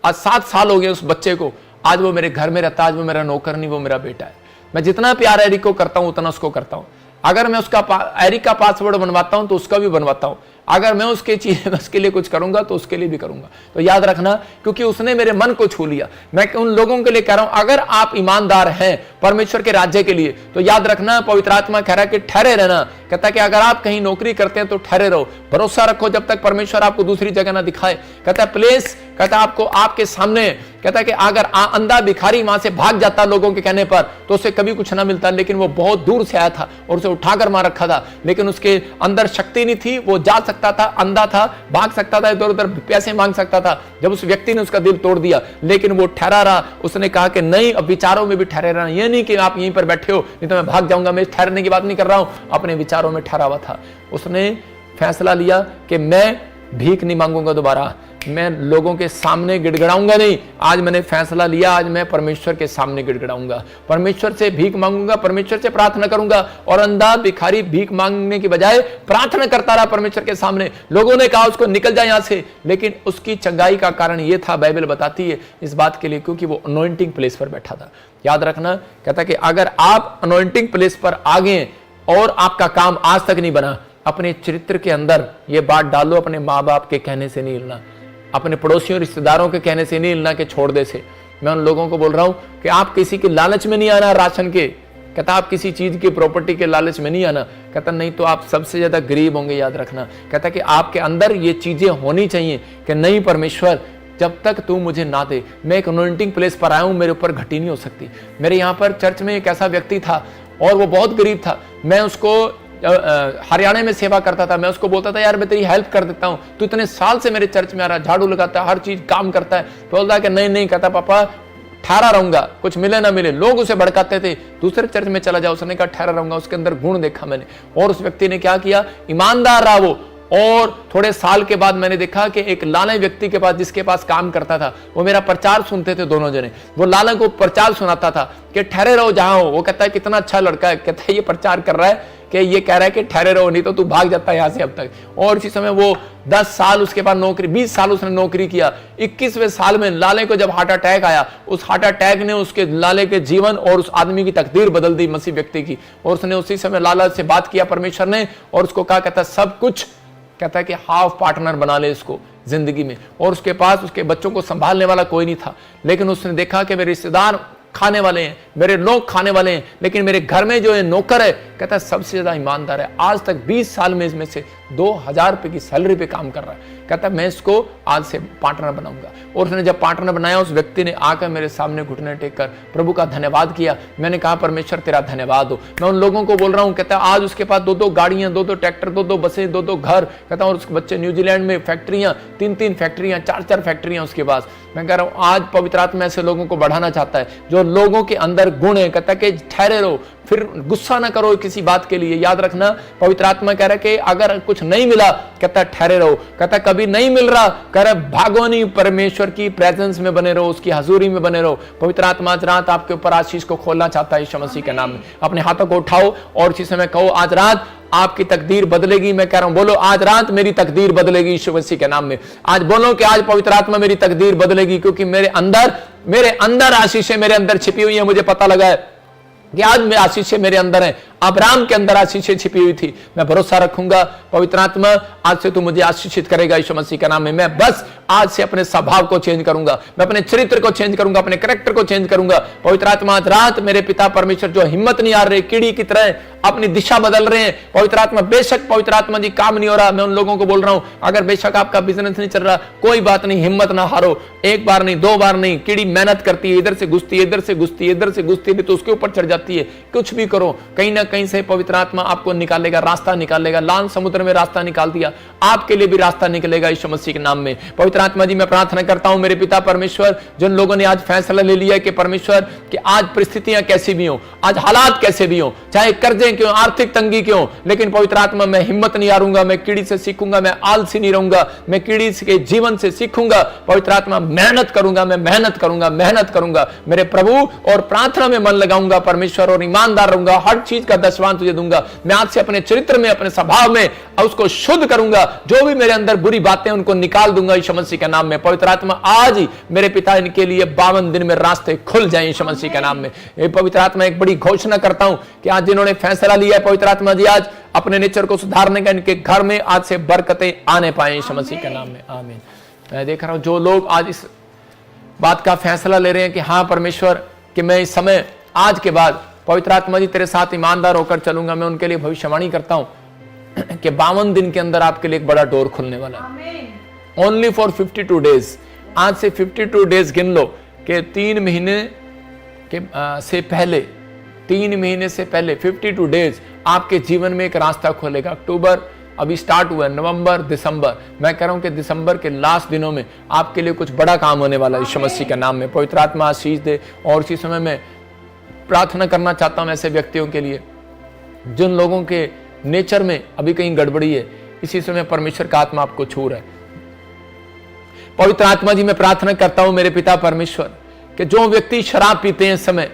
आज 7 साल हो गए उस बच्चे को। आज वो मेरे घर में रहता, आज वो मेरा नौकर नहीं, वो मेरा बेटा है। मैं जितना प्यार एरिक को करता हूं उतना उसको करता हूं। अगर मैं उसका एरिक का पासवर्ड बनवाता हूं तो उसका भी बनवाता हूं। अगर मैं उसके लिए कुछ करूंगा तो उसके लिए भी करूंगा। तो याद रखना, क्योंकि उसने मेरे मन को छू लिया। मैं उन लोगों के लिए कह रहा हूं, अगर आप ईमानदार हैं परमेश्वर के राज्य के लिए। तो याद रखना, पवित्र आत्मा कह रहा है कि ठहरे रहना। कहता है कि अगर आप कहीं नौकरी करते हैं तो ठहरे रहो, भरोसा रखो जब तक परमेश्वर आपको दूसरी जगह ना दिखाए। कहता है प्लेस, कहता है आपको आपके सामने, कहता है कि अगर अंधा भिखारी वहां से भाग जाता लोगों के कहने पर तो उसे कभी कुछ ना मिलता, लेकिन वो बहुत दूर से आया था और उसे उठाकर मार रखा था, लेकिन उसके अंदर शक्ति नहीं थी, वो जा सकता था, अंधा था, भाग सकता था, इधर उधर पैसे मांग सकता था। जब उस व्यक्ति ने उसका दिल तोड़ दिया, लेकिन वो ठहरा रहा। उसने कहा कि नहीं, अब विचारों में भी ठहरे रहना, ये नहीं कि आप यहीं पर बैठे हो नहीं तो मैं भाग जाऊंगा, मैं ठहरने की बात नहीं कर रहा हूं, अपने विचारों में ठहरा हुआ था। उसने फैसला लिया कि मैं भीख नहीं मांगूंगा दोबारा, मैं लोगों के सामने गिड़गिड़ाऊंगा नहीं। आज मैंने फैसला लिया, आज मैं परमेश्वर के सामने गिड़गिड़ाऊंगा, परमेश्वर से भीख मांगूंगा, परमेश्वर से प्रार्थना करूंगा। और अंधा भिखारी भीख मांगने की बजाय प्रार्थना करता रहा परमेश्वर के सामने। लोगों ने कहा उसको निकल जाए यहां से, लेकिन उसकी चंगाई का कारण यह था, बाइबल बताती है इस बात के लिए, क्योंकि वो अनॉइंटिंग प्लेस पर बैठा था। याद रखना, कहता कि अगर आप अनॉइंटिंग प्लेस पर आ गए और आपका काम आज तक नहीं बना, अपने चरित्र के अंदर ये बात डालो, अपने माँ बाप के कहने से नहीं हिलना, अपने पड़ोसियों रिश्तेदारों के कहने से नहीं हिलना कि छोड़ दे से। मैं उन लोगों को बोल रहा हूं कि आप किसी के लालच में नहीं आना, राशन के, कहता आप किसी चीज की प्रॉपर्टी के लालच में नहीं आना, कहता नहीं तो आप सबसे ज्यादा गरीब होंगे। याद रखना, कहता कि आपके अंदर ये चीजें होनी चाहिए कि नहीं परमेश्वर, जब तक तू मुझे ना दे, मैं एक अनॉइंटिंग प्लेस पर आया हूं, मेरे ऊपर घटी नहीं हो सकती। मेरे यहाँ पर चर्च में एक ऐसा व्यक्ति था और वो बहुत गरीब था, मैं उसको हरियाणा में सेवा करता था, मैं उसको बोलता था यार मैं तेरी हेल्प कर देता हूं, तू इतने साल से मेरे चर्च में आ रहा है, झाड़ू लगाता है, हर चीज काम करता है। तो बोलता है कि नहीं नहीं, कहता पापा ठहरा रहूंगा, कुछ मिले ना मिले। लोग उसे भड़काते थे, दूसरे चर्च में चला जाओ, उसने कहा ठहरा रहूंगा। उसके अंदर गुण देखा मैंने, और उस व्यक्ति ने क्या किया, ईमानदार रहा वो। और थोड़े साल के बाद मैंने देखा कि एक लाला व्यक्ति के पास, जिसके पास काम करता था, वो मेरा प्रचार सुनते थे दोनों जने, वो लाला को प्रचार सुनाता था कि ठहरे रहो जहां हो। वो कहता है कितना अच्छा लड़का है, कहता है ये प्रचार कर रहा है कि ये कह रहा है कि ठहरे रहो नहीं तो तू भाग जाता है यहां से अब तक। और इसी समय वो 10 साल उसके बाद नौकरी, 20 साल उसने नौकरी किया। 21वें साल में लाले को जब हार्ट अटैक आया, उस हार्ट अटैक ने उसके लाले के जीवन और उस आदमी की तकदीर बदल दी, मसीह व्यक्ति की। और उसने उसी समय लाला से बात किया परमेश्वर ने, और उसको कहा, कहता सब कुछ, कहता है कि हाफ पार्टनर बना ले इसको जिंदगी में। और उसके पास उसके बच्चों को संभालने वाला कोई नहीं था, लेकिन उसने देखा कि मेरे रिश्तेदार खाने वाले हैं, मेरे लोग खाने वाले हैं, लेकिन मेरे घर में जो है नौकर है, कहता है सबसे ज्यादा ईमानदार है, आज तक 20 साल में इसमें से 2000 रुपए की सैलरी पे काम कर रहा है। कहता है मैं इसको आज से पार्टनर बनाऊंगा। और उसने जब पार्टनर बनाया, उस व्यक्ति ने आकर मेरे सामने घुटने टेक कर प्रभु का धन्यवाद किया। मैंने कहा परमेश्वर तेरा धन्यवाद हो। मैं उन लोगों को बोल रहा हूँ, कहता है आज उसके पास 2-2 गाड़ियां, 2-2 ट्रैक्टर, 2-2 बसें, 2-2 घर, कहता और उसके बच्चे न्यूजीलैंड में फैक्ट्रियां, 3-3 फैक्ट्रियां, 4-4 फैक्ट्रियां उसके पास। मैं कह रहा हूं आज पवित्र आत्मा ऐसे लोगों को बढ़ाना चाहता है जो लोगों के अंदर गुण है। कहता है कि ठहरे रहो, फिर गुस्सा ना करो किसी बात के लिए। याद रखना, पवित्र आत्मा कह रहा है कि अगर कुछ नहीं मिला, कहता है ठहरे रहो। कहता है कभी नहीं मिल रहा, कह रहा भागो नहीं, परमेश्वर की प्रेजेंस में बने रहो, उसकी हजूरी में बने रहो। पवित्र आत्मा आज रात आपके ऊपर आशीष को खोलना चाहता है यीशु मसीह के नाम में। अपने हाथों को उठाओ और इसी समय कहो आज रात आपकी तकदीर बदलेगी। मैं कह रहा हूं बोलो आज रात मेरी तकदीर बदलेगी यीशु मसीह के नाम में। आज बोलो कि आज पवित्र आत्मा मेरी तकदीर बदलेगी, क्योंकि मेरे अंदर आशीष है, मेरे अंदर छिपी हुई है। मुझे पता लगा है कि आज में आशीष मेरे अंदर है, अब्राहम के अंदर आशीषें छिपी हुई थी। मैं भरोसा रखूंगा पवित्र आत्मा आज से तू मुझे आशीषित करेगा यीशु मसीह के नाम में। मैं बस आज से अपने स्वभाव को चेंज करूंगा, मैं अपने चरित्र को चेंज करूंगा, अपने कैरेक्टर को चेंज करूंगा। पवित्र आत्मा आज रात मेरे पिता परमेश्वर जो हिम्मत नहीं आ रहे, कीड़ी की तरह अपनी दिशा बदल रहे हैं, पवित्र आत्मा बेशक पवित्र आत्मा जी काम नहीं हो रहा, मैं उन लोगों को बोल रहा हूं अगर बेशक आपका बिजनेस नहीं चल रहा, कोई बात नहीं, हिम्मत ना हारो। एक बार नहीं, 2 बार नहीं, कीड़ी मेहनत करती है, इधर से घुसती है, इधर से घुसती है, इधर से घुसती है, तो उसके ऊपर चढ़ जाती है। कुछ भी करो, कहीं ना कहीं से पवित्र आत्मा आपको निकालेगा, रास्ता निकालेगा। लाल समुद्र में रास्ता निकाल दिया, आपके लिए भी रास्ता निकलेगा यीशु मसीह के नाम में। पवित्र आत्मा जी मैं प्रार्थना करता हूं मेरे पिता परमेश्वर, जिन लोगों ने आज फैसला ले लिया कि परमेश्वर कि आज परिस्थितियां कैसी भी हो, आज हालात कैसे भी हो, चाहे कर्जे क्यों, आर्थिक तंगी क्यों, लेकिन पवित्र आत्मा मैं हिम्मत नहीं हारूंगा, मैं कीड़ी से सीखूंगा, मैं आलसी नहीं रहूंगा, मैं कीड़ी के जीवन से सीखूंगा। पवित्र आत्मा मेहनत करूंगा, मैं मेहनत करूंगा, मेहनत करूंगा मेरे प्रभु, और प्रार्थना में मन लगाऊंगा परमेश्वर, और ईमानदार रहूंगा, हर चीज का दशवान तुझे दूंगा। मैं आज से अपने चरित्र में, अपने स्वभाव में उसको शुद्ध करूंगा, जो भी मेरे अंदर बुरी बातें उनको निकाल दूंगा यीशु मसीह के नाम में। पवित्र आत्मा आज ही मेरे पिता इनके लिए 52 दिन में रास्ते खुल जाए यीशु मसीह के नाम में। पवित्र आत्मा एक बड़ी घोषणा करता हूं कि आज जिन्होंने फैसला लिया है पवित्र आत्मा जी आज अपने नेचर को सुधारने का, इनके घर में आज से बरकतें आने पाए यीशु मसीह के नाम में, आमीन। मैं देख रहा हूं जो लोग आज इस बात का फैसला ले रहे हैं कि हां परमेश्वर कि मैं इस समय आज के बाद पवित्र आत्मा जी तेरे साथ ईमानदार होकर चलूंगा। मैं उनके लिए भविष्यवाणी करता हूं कि 52 दिन के अंदर आपके लिए एक बड़ा डोर खुलने वाला है। Only for 52 days. आज से 52 डेज गिन लो कि 3 महीने से पहले 52 डेज आपके जीवन में एक रास्ता खोलेगा। अक्टूबर अभी स्टार्ट हुआ है, नवंबर, दिसंबर, मैं कह रहा हूं कि दिसंबर के लास्ट दिनों में आपके लिए कुछ बड़ा काम होने वाला है यीशु मसीह के नाम में। पवित्र आत्मा आशीष दे। और इसी समय में प्रार्थना करना चाहता हूं ऐसे व्यक्तियों के लिए जिन लोगों के नेचर में अभी कहीं गड़बड़ी है। इसी समय परमेश्वर का आत्मा आपको छू रहा है। पवित्र आत्मा जी मैं प्रार्थना करता हूं मेरे पिता परमेश्वर कि जो व्यक्ति शराब पीते हैं इस समय,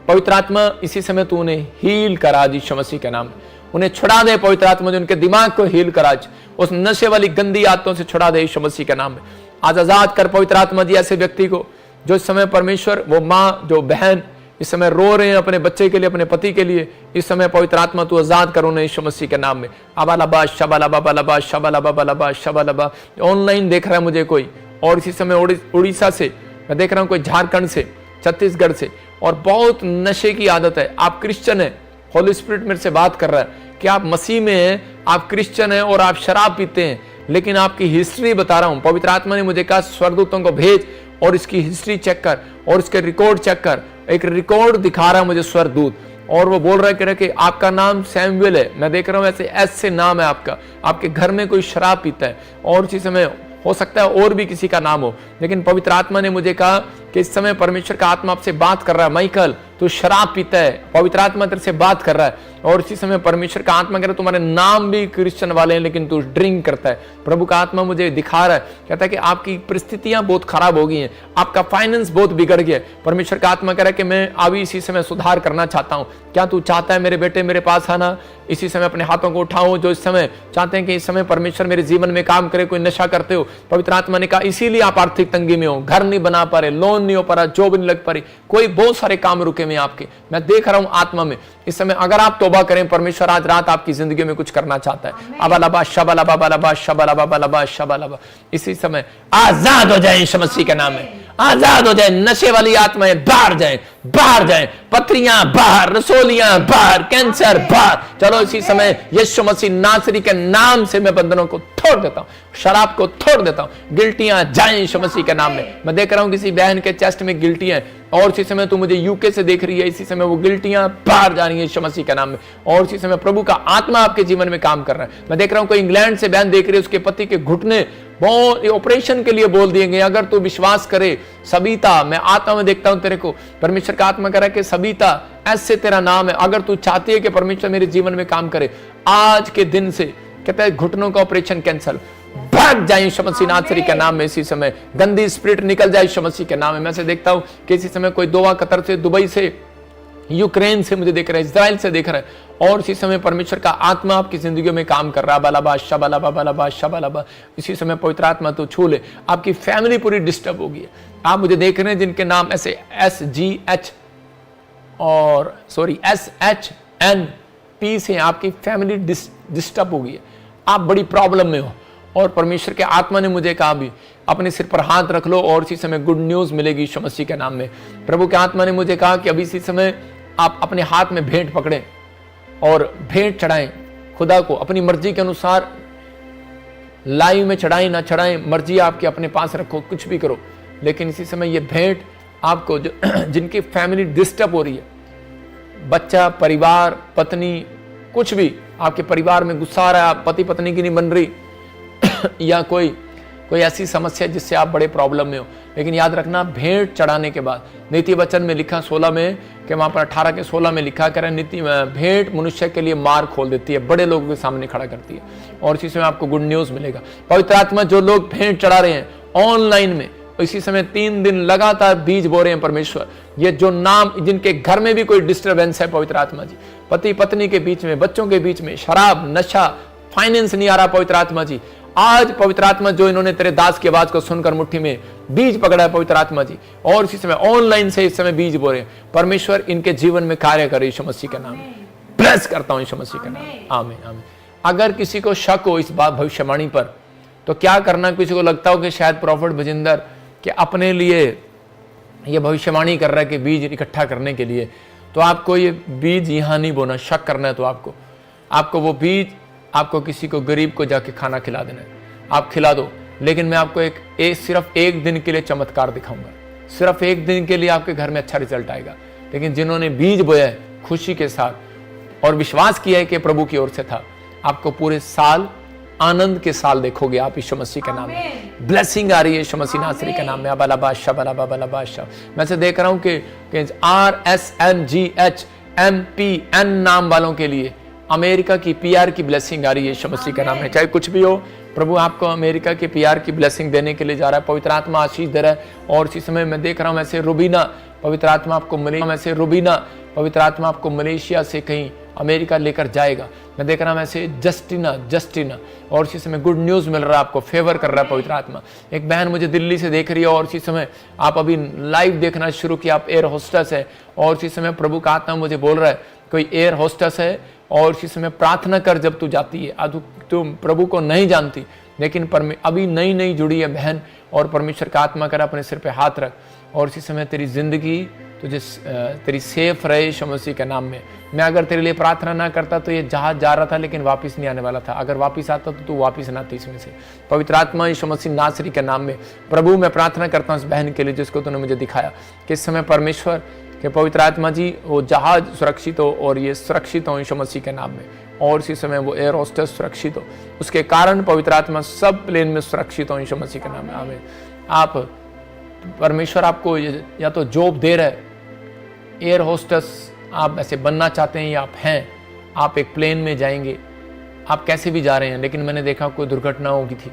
पवित्र आत्मा इसी समय तू उन्हें हील करा यीशु मसीह के नाम में। उन्हें छुड़ा दे पवित्र आत्मा जी, उनके दिमाग को हील करा, उस नशे वाली गंदी आदतों से छुड़ा दे यीशु मसीह के नाम में। आज आजाद कर पवित्र आत्मा जी ऐसे व्यक्ति को जो इस समय परमेश्वर, वो माँ जो बहन इस समय रो रहे हैं अपने बच्चे के लिए, अपने पति के लिए, इस समय पवित्र आत्मा तू आजाद करो उन्हें यीशु मसीह के नाम में। अबालबा शबालबा बलबा शबालबा बलबा शबालबा। ऑनलाइन देख रहा है मुझे कोई, और इसी समय उड़ीसा से मैं देख रहा हूं, कोई झारखंड से, छत्तीसगढ़ से, और बहुत नशे की आदत है। आप क्रिश्चियन है, होली स्पिरिट मेरे से बात कर रहा है कि आप मसीह में हैं, आप क्रिश्चियन हैं और आप शराब पीते हैं, लेकिन आपकी हिस्ट्री बता रहा हूं। पवित्र आत्मा ने मुझे कहा स्वर्गदूतों को भेज और इसकी हिस्ट्री चेक कर और इसके रिकॉर्ड चेक कर। एक रिकॉर्ड दिखा रहा है मुझे स्वर्गदूत, और वो बोल रहा है कि आपका नाम सैमुएल है। मैं देख रहा हूं ऐसे एस से नाम है आपका, आपके घर में कोई शराब पीता है, और इसी समय हो सकता है और भी किसी का नाम हो, लेकिन पवित्र आत्मा ने मुझे कहा कि इस समय परमेश्वर का आत्मा आपसे बात कर रहा है। माइकल तू शराब पीता है, पवित्र आत्मा तेरे से बात कर रहा है, और इसी समय परमेश्वर का आत्मा कह रहा है तुम्हारे नाम भी क्रिश्चियन वाले हैं लेकिन तू ड्रिंक करता है। प्रभु का आत्मा मुझे दिखा रहा है, कहता है कि आपकी परिस्थितियां बहुत खराब हो गई हैं, आपका फाइनेंस बहुत बिगड़ गया है। परमेश्वर का आत्मा कह रहा है कि मैं अभी इसी समय सुधार करना चाहता हूं। क्या तू चाहता है मेरे बेटे मेरे पास आना? इसी समय अपने हाथों को उठाओ जो इस समय चाहते हैं कि इस समय परमेश्वर मेरे जीवन में काम करे। कोई नशा करते हो, पवित्र आत्मा ने कहा इसीलिए आप आर्थिक तंगी में हो, घर नहीं बना पा रहे, लोन नहीं हो पा रहा, जॉब नहीं लग पा रही, कोई बहुत सारे काम रुके हुए आपके। मैं देख रहा हूं आत्मा में इस समय, अगर आप तौबा करें, परमेश्वर आज रात आपकी जिंदगी में कुछ करना चाहता है। अबालबा शबालबा बलबा शबालबा बलबा शबालबा। इसी समय आजाद हो जाए यीशु मसीह के नाम में, आजाद हो जाए। नशे वाली आत्माएं बाहर जाए, बाहर जाए, पथरियां बाहर, रसोलियां बाहर, कैंसर बाहर। चलो इसी समय यीशु मसीह नासरी के नाम से मैं बंधनों को तोड़ देता हूं, शराब को तोड़ देता हूं। गिल्टियां जाएं यीशु मसीह के नाम में। मैं देख रहा हूं किसी बहन के चेस्ट में गिल्टियां, और इसी समय तू मुझे यूके से देख रही है, इसी समय वो गिल्टियां बाहर जा रही है यीशु मसीह के नाम में। और इसी समय प्रभु का आत्मा आपके जीवन में काम कर रहा है। मैं देख रहा हूं कोई इंग्लैंड से बहन देख रही है, उसके पति के घुटने बहुत ऑपरेशन के लिए बोल दिए गए। अगर तू विश्वास करे सबिता, मैं आत्मा में देखता हूं तेरे को, परमेश्वर का आत्मा कह रहा है कि सबिता ऐसे तेरा नाम है। अगर तू चाहती है कि परमेश्वर मेरे जीवन में काम करे, आज के दिन से कहता है घुटनों का ऑपरेशन कैंसल, भाग जाए यीशु मसीह नासरी के नाम में। इसी समय गंदी स्पिरिट निकल जाए यीशु मसीह के नाम में। मैं से देखता हूं कि इसी समय कोई दोहा, कतर से, दुबई से, यूक्रेन से मुझे देख रहा है, इजराइल से देख रहा है, और इसी समय परमेश्वर का आत्मा आपकी जिंदगी में काम कर रहा है। बलबा शबालबा बलबा शबालबा। इसी समय पवित्र आत्मा तो छू ले, आपकी फैमिली पूरी डिस्टर्ब होगी। आप मुझे देख रहे हैं जिनके नाम ऐसे SGH और SHNP से, आपकी फैमिली डिस्टर्ब होगी, आप बड़ी प्रॉब्लम में हो, और परमेश्वर के आत्मा ने मुझे कहा भी अपने सिर पर हाथ रख लो और इसी समय गुड न्यूज मिलेगी यीशु मसीह के नाम में। प्रभु के आत्मा ने मुझे कहा कि अभी इसी समय आप अपने हाथ में भेंट पकड़ें और भेंट चढ़ाएं खुदा को अपनी मर्जी के अनुसार। लाइव में चढ़ाएं ना चढ़ाएं, मर्जी आपकी, अपने पास रखो, कुछ भी करो, लेकिन इसी समय ये भेंट आपको जिनकी फैमिली डिस्टर्ब हो रही है, बच्चा, परिवार, पत्नी, कुछ भी आपके परिवार में गुस्सा आ रहा है, पति पत्नी की नहीं बन रही या कोई ऐसी समस्या जिससे आप बड़े प्रॉब्लम में हो, लेकिन याद रखना भेंट चढ़ाने के बाद, नीति वचन में लिखा 16 में कि वहां पर 18 के 16 में लिखा कर नीति भेंट मनुष्य के लिए मार्ग खोल देती है, बड़े लोगों के सामने खड़ा करती है, और इसी समय आपको गुड न्यूज मिलेगा। पवित्र आत्मा जो लोग भेंट चढ़ा रहे हैं ऑनलाइन में, इसी समय 3 दिन लगातार बीज बो रहे हैं परमेश्वर। ये जो नाम, जिनके घर में भी कोई डिस्टर्बेंस है, पवित्र आत्मा जी, पति पत्नी के बीच में, बच्चों के बीच में, शराब, नशा, फाइनेंस नहीं आ रहा, पवित्र आत्मा जी, आज पवित्र आत्मा जो इन्होंने तेरे दास की आवाज को सुनकर मुट्ठी में बीज पकड़ा है, पवित्र आत्मा जी, और इसी समय ऑनलाइन से इस समय बीज बो रहे हैं, परमेश्वर इनके जीवन में कार्य करे यीशु मसीह का नाम। ब्लेस करता हूं यीशु मसीह का नाम। आमीन आमीन। अगर किसी को शक हो इस बात भविष्यवाणी पर, तो क्या करना, किसी को लगता हो कि शायद प्रॉफिट भजिंदर कि अपने लिए ये भविष्यवाणी कर रहा है कि बीज इकट्ठा करने के लिए, तो आपको ये बीज यहाँ नहीं बोना, शक करना है तो आपको वो बीज, आपको किसी को गरीब को जाके खाना खिला देना है, आप खिला दो। लेकिन मैं आपको सिर्फ एक दिन के लिए चमत्कार दिखाऊंगा, सिर्फ एक दिन के लिए आपके घर में अच्छा रिजल्ट आएगा। लेकिन जिन्होंने बीज बोया है खुशी के साथ और विश्वास किया है कि प्रभु की ओर से था, आपको पूरे साल आनंद के साल देखोगे आप यीशु मसीह के नाम में। ब्लेसिंग आ रही है यीशु मसीह नासरी के नाम में। अबाला बादशाह बला बाबा बादशाह, मैं से देख रहा हूं कि RSNGHMPN नाम वालों के लिए अमेरिका की PR की ब्लेसिंग आ रही है यीशु मसीह के नाम में। चाहे कुछ भी हो, प्रभु आपको अमेरिका के PR की ब्लेसिंग देने के लिए जा रहा है। पवित्र आत्मा आशीष दे रहा है। और इसी समय मैं देख रहा हूं ऐसे रुबीना, पवित्र आत्मा आपको मलेशिया से कहीं अमेरिका लेकर जाएगा। मैं देख रहा हूं ऐसे जस्टिना और इसी समय गुड न्यूज मिल रहा है, आपको फेवर कर रहा है पवित्र आत्मा। एक बहन मुझे दिल्ली से देख रही है और इसी समय आप अभी लाइव देखना शुरू किया, आप एयर होस्टेस है और इसी समय प्रभु का आत्मा मुझे बोल रहा है कोई एयर होस्टेस है और इसी समय प्रार्थना कर जब तू जाती है। तुम प्रभु को नहीं जानती लेकिन अभी नई जुड़ी है बहन और परमेश्वर का आत्मा कर अपने सिर पे हाथ रख और इसी समय तेरी जिंदगी तेरी सेफ रहे यीशु मसीह के नाम में। मैं अगर तेरे लिए प्रार्थना ना करता तो ये जहाज जा रहा था लेकिन वापस नहीं आने वाला था। अगर वापस आता तो तू वापस ना आती इसमें से। पवित्र आत्मा यीशु मसीह नासरी के नाम में प्रभु मैं प्रार्थना करता हूँ इस बहन के लिए जिसको तूने मुझे दिखाया कि इस समय परमेश्वर के पवित्र आत्मा जी वो जहाज सुरक्षित हो और ये सुरक्षित हो यीशु मसीह के नाम में। और इसी समय वो एयर होस्टेस सुरक्षित हो, उसके कारण पवित्र आत्मा सब प्लेन में सुरक्षित हो यीशु मसीह के नाम में। आमीन। आप परमेश्वर आपको या तो जॉब दे रहा है, एयर होस्टेस आप ऐसे बनना चाहते हैं या आप हैं, आप एक प्लेन में जाएंगे, आप कैसे भी जा रहे हैं। लेकिन मैंने देखा कोई दुर्घटना होगी थी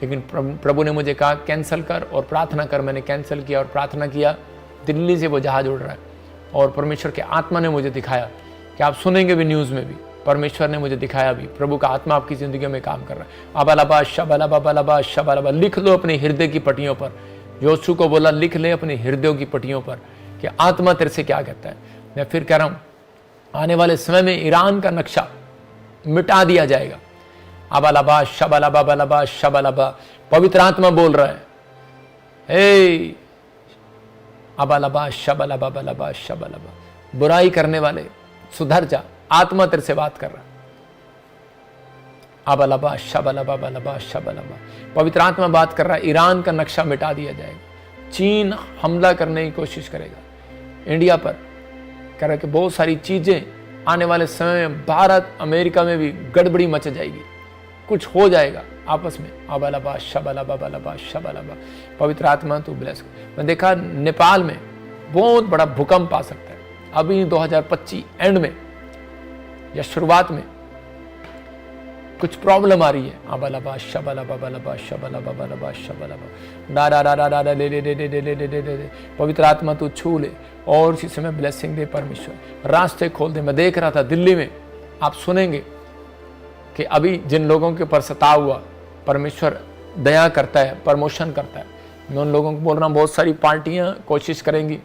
लेकिन प्रभु ने मुझे कहा कैंसिल कर और प्रार्थना कर। मैंने कैंसिल किया और प्रार्थना किया, दिल्ली से वो जहाज उड़ रहा है और परमेश्वर के आत्मा ने मुझे दिखाया कि आप सुनेंगे भी न्यूज़ में भी, परमेश्वर ने मुझे दिखाया भी, प्रभु का आत्मा आपकी ज़िंदगी में काम कर रहा है। अबालाबा शबालाबा शबालाबा, लिख लो अपने हृदय की पट्टियों पर। योशू को बोला लिख ले अपने हृदयों की पट्टियों पर कि आत्मा तेरे से क्या कहता है। मैं फिर कह रहा हूं आने वाले समय में ईरान का नक्शा मिटा दिया जाएगा। अबालाबा शबालाबा शबालाबा, पवित्र आत्मा बोल रहा है, हे अबालाबा शबालाबा शबालाबा, बुराई करने वाले सुधर जा, आत्मा तेरे से बात कर रहा है। अबालाबा शबालाबा शबालाबा, पवित्र आत्मा बात कर रहा है, ईरान का नक्शा मिटा दिया जाएगा। चीन हमला करने की कोशिश करेगा इंडिया पर, कह रहा है कि बहुत सारी चीजें आने वाले समय में भारत अमेरिका में भी गड़बड़ी मच जाएगी, कुछ हो जाएगा आपस में। अबालाबा शबालाबा शबालाबा, पवित्र आत्मा तू ब्लेस कर। मैं देखा नेपाल में बहुत बड़ा भूकंप आ सकता है अभी 2025 एंड में या शुरुआत में, कुछ प्रॉब्लम आ रही है। अबालाबा शबालाबा शबालाबा शबालाबा, डा ले, पवित्र आत्मा तू छू ले और इसी समय ब्लेसिंग दे परमेश्वर, रास्ते खोल दे। मैं देख रहा था दिल्ली में, आप सुनेंगे कि अभी जिन लोगों के ऊपर सताव हुआ परमेश्वर दया करता है, प्रमोशन करता है। मैं उन लोगों को बोल रहा हूँ बहुत सारी पार्टियां कोशिश करेंगी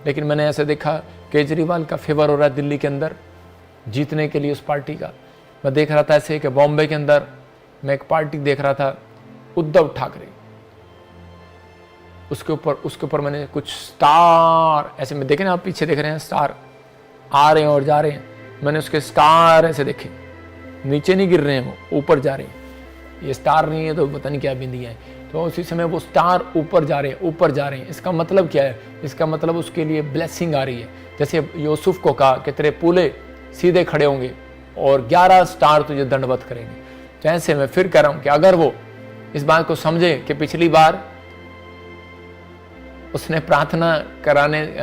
लेकिन मैंने ऐसे देखा केजरीवाल का फेवर हो रहा है दिल्ली के अंदर जीतने के लिए उस पार्टी का। मैं देख रहा था ऐसे कि बॉम्बे के अंदर मैं एक पार्टी देख रहा था उद्धव ठाकरे, उसके ऊपर मैंने कुछ स्टार ऐसे में देखे ना, आप पीछे देख रहे हैं स्टार आ रहे हैं और जा रहे हैं, मैंने उसके स्टार ऐसे देखे, नीचे नहीं गिर रहे हैं वो ऊपर जा रहे हैं। ये स्टार नहीं है तो पता नहीं क्या बिंदियाँ हैं, तो उसी समय वो स्टार ऊपर जा रहे हैं। इसका मतलब क्या है? इसका मतलब उसके लिए ब्लेसिंग आ रही है। जैसे यूसुफ को कहा कि तेरे पुले सीधे खड़े होंगे और 11 स्टार तुझे दंडवत करेंगे। तो ऐसे मैं फिर कह रहा हूं कि अगर वो इस बात को समझे कि पिछली बार उसने प्रार्थना कराने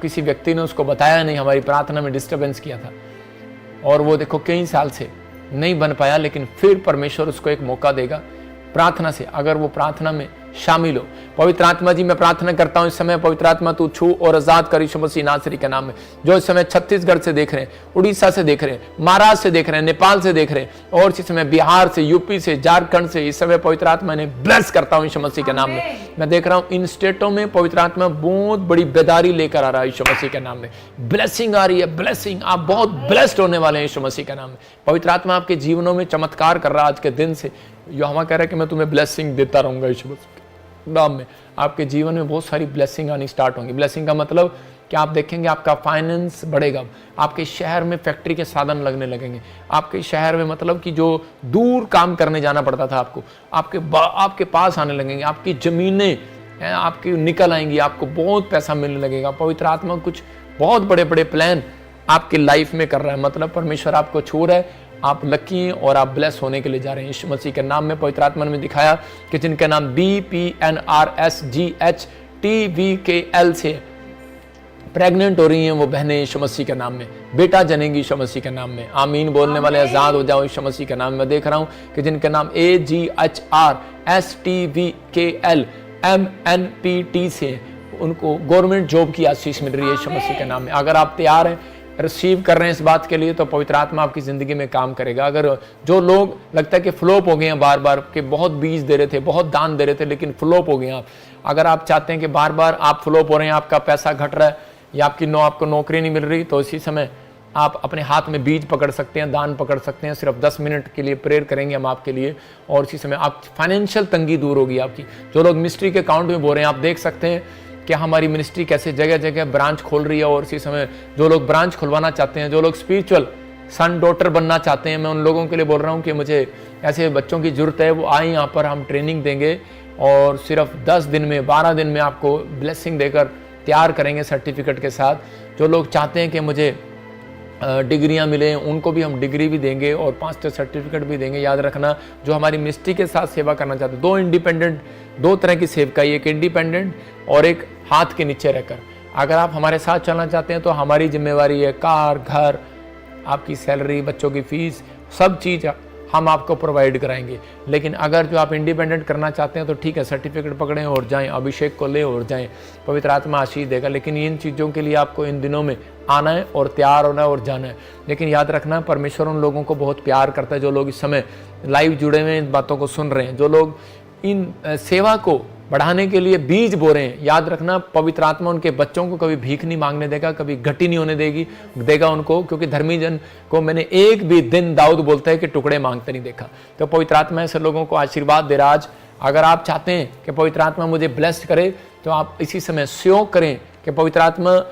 किसी व्यक्ति ने उसको बताया नहीं, हमारी प्रार्थना में डिस्टर्बेंस किया था और वो देखो कई साल से नहीं बन पाया, लेकिन फिर परमेश्वर उसको एक मौका देगा प्रार्थना से, अगर वो प्रार्थना में शामिल हो। पवित्र आत्मा जी मैं प्रार्थना करता हूं इस समय, पवित्र आत्मा तू छू और आजाद कर यीशु मसीह नासरी के नाम में। जो इस समय छत्तीसगढ़ से देख रहे हैं, उड़ीसा से देख रहे हैं, महाराष्ट्र से देख रहे हैं, नेपाल से देख रहे हैं और इस समय बिहार से, यूपी से, झारखंड से, इस समय पवित्र आत्मा ने ब्लेस करता हूं यीशु मसीह के नाम में। मैं देख रहा हूं इन स्टेटों में पवित्र आत्मा बहुत बड़ी बेदारी लेकर आ रहा है यीशु मसीह के नाम में। ब्लेसिंग आ रही है, ब्लेसिंग, आप बहुत ब्लेस्ड होने वाले हैं यीशु मसीह के नाम में। पवित्र आत्मा आपके जीवनों में चमत्कार कर रहा है आज के दिन से। यहोवा कह रहा है कि मैं तुम्हें ब्लेसिंग देता रहूंगा यीशु मसीह के नाम में। आपके जीवन में बहुत सारी ब्लेसिंग आनी स्टार्ट होंगी। ब्लेसिंग का मतलब कि आप देखेंगे आपका फाइनेंस बढ़ेगा, आपके शहर में फैक्ट्री के साधन लगने लगेंगे, आपके शहर में मतलब कि जो दूर काम करने जाना पड़ता था आपको, आपके पास आने लगेंगे, आपकी ज़मीनें आपकी निकल आएंगी, आपको बहुत पैसा मिलने लगेगा। पवित्र आत्मा कुछ बहुत बड़े बड़े प्लान आपकी लाइफ में कर रहा है, मतलब परमेश्वर आपको छू रहा है, आप लकी हैं और आप ब्लेस होने के लिए जा रहे हैं यीशु मसीह के नाम में। पवित्र आत्मा ने दिखाया कि जिनके नाम BPNRSGHTVKL से प्रेग्नेंट हो रही हैं वो बहनें यीशु मसीह के नाम में, बेटा जनेंगी यीशु मसीह के नाम में। आमीन बोलने वाले आज़ाद हो जाओ यीशु मसीह के नाम में। देख रहा हूँ कि जिनके नाम AGHRSTVKL MNPT से उनको गवर्नमेंट जॉब की आशीष मिल रही है यीशु मसीह के नाम में। अगर आप तैयार हैं, रिसीव कर रहे हैं इस बात के लिए, तो पवित्र आत्मा आपकी ज़िंदगी में काम करेगा। अगर जो लोग लगता है कि फ्लॉप हो गए हैं बार बार, कि बहुत बीज दे रहे थे, बहुत दान दे रहे थे, लेकिन फ्लॉप हो गए आप, अगर आप चाहते हैं कि बार बार आप फ्लॉप हो रहे हैं, आपका पैसा घट रहा है या आपको नौकरी नहीं मिल रही, तो इसी समय आप अपने हाथ में बीज पकड़ सकते हैं, दान पकड़ सकते हैं। सिर्फ 10 मिनट के लिए प्रेयर करेंगे हम आपके लिए, और इसी समय आप फाइनेंशियल तंगी दूर होगी आपकी। जो लोग मिनिस्ट्री के अकाउंट में बोल रहे हैं, आप देख सकते हैं कि हमारी मिनिस्ट्री कैसे जगह जगह ब्रांच खोल रही है। और इसी समय जो लोग ब्रांच खुलवाना चाहते हैं, जो लोग स्पिरिचुअल सन डॉटर बनना चाहते हैं, मैं उन लोगों के लिए बोल रहा हूँ कि मुझे ऐसे बच्चों की ज़रूरत है, वो आए यहाँ पर, हम ट्रेनिंग देंगे और सिर्फ 10 दिन में 12 दिन में आपको ब्लेसिंग देकर तैयार करेंगे सर्टिफिकेट के साथ। जो लोग चाहते हैं कि मुझे डिग्रियां मिले, उनको भी हम डिग्री भी देंगे और 5 सर्टिफिकेट भी देंगे। याद रखना, जो हमारी मिनिस्ट्री के साथ सेवा करना चाहते हैं, दो तरह की सेवकाई, एक इंडिपेंडेंट और एक हाथ के नीचे रहकर। अगर आप हमारे साथ चलना चाहते हैं तो हमारी जिम्मेवारी है, कार, घर, आपकी सैलरी, बच्चों की फीस, सब चीज़ हम आपको प्रोवाइड कराएंगे। लेकिन अगर जो आप इंडिपेंडेंट करना चाहते हैं तो ठीक है, सर्टिफिकेट पकड़ें और जाएं, अभिषेक को ले और जाएं, पवित्र आत्मा आशीष देगा। लेकिन इन चीज़ों के लिए आपको इन दिनों में आना है और तैयार होना है और जाना है। लेकिन याद रखना, परमेश्वर उन लोगों को बहुत प्यार करता है जो लोग इस समय लाइव जुड़े हुए इन बातों को सुन रहे हैं, जो लोग इन सेवा को बढ़ाने के लिए बीज बो रहे हैं। याद रखना, पवित्र आत्मा उनके बच्चों को कभी भीख नहीं मांगने देगा, कभी घटी नहीं होने देगा उनको, क्योंकि धर्मी जन को मैंने एक भी दिन, दाऊद बोलता है कि टुकड़े मांगते नहीं देखा। तो पवित्र आत्मा ऐसे लोगों को आशीर्वाद दे रहा। आज अगर आप चाहते हैं कि पवित्र आत्मा मुझे ब्लेस्ड करे, तो आप इसी समय सहयोग करें कि पवित्र आत्मा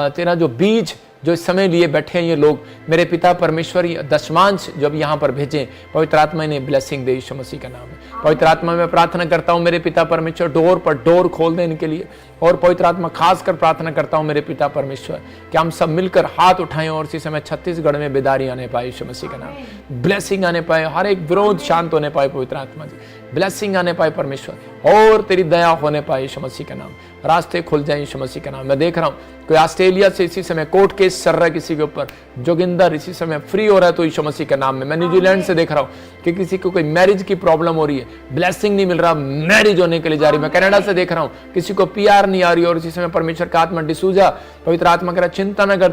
तेरा जो बीज जो इस समय लिए बैठे हैं ये लोग, मेरे पिता परमेश्वर दशमांश जब यहाँ पर भेजें, पवित्र आत्मा इन्हें ब्लेसिंग दे यीशु मसीह का नाम है। पवित्र आत्मा में प्रार्थना करता हूँ मेरे पिता परमेश्वर, डोर पर डोर खोल दें इनके लिए। और पवित्र आत्मा खासकर प्रार्थना करता हूँ मेरे पिता परमेश्वर कि हम सब मिलकर हाथ उठाएं और इसी समय छत्तीसगढ़ में बेदारी आने पाए यीशु मसीह का नाम, ब्लेसिंग आने पाए, हर एक विरोध शांत होने पाए पवित्र आत्मा जी, ब्लेसिंग आने पाए परमेश्वर, और तेरी दया होने पाए यीशु मसीह का नाम, रास्ते खुल जाए यीशु मसीह का नाम। मैं देख रहा हूँ कोई ऑस्ट्रेलिया से इसी समय कोर्ट केस चल रहा है किसी के ऊपर, जोगिंदर इसी समय फ्री हो रहा है तो यीशु मसीह के नाम में। मैं न्यूजीलैंड से देख रहा हूँ कि किसी को कोई मैरिज की प्रॉब्लम हो रही है, ब्लेसिंग नहीं मिल रहा, मैरिज होने के लिए जा रही है। मैं कनाडा से देख रहा हूँ किसी को PR नहीं आ रही और इसी समय परमेश्वर का आत्मा डिसूजा, पवित्र आत्मा कह रहा चिंता न कर,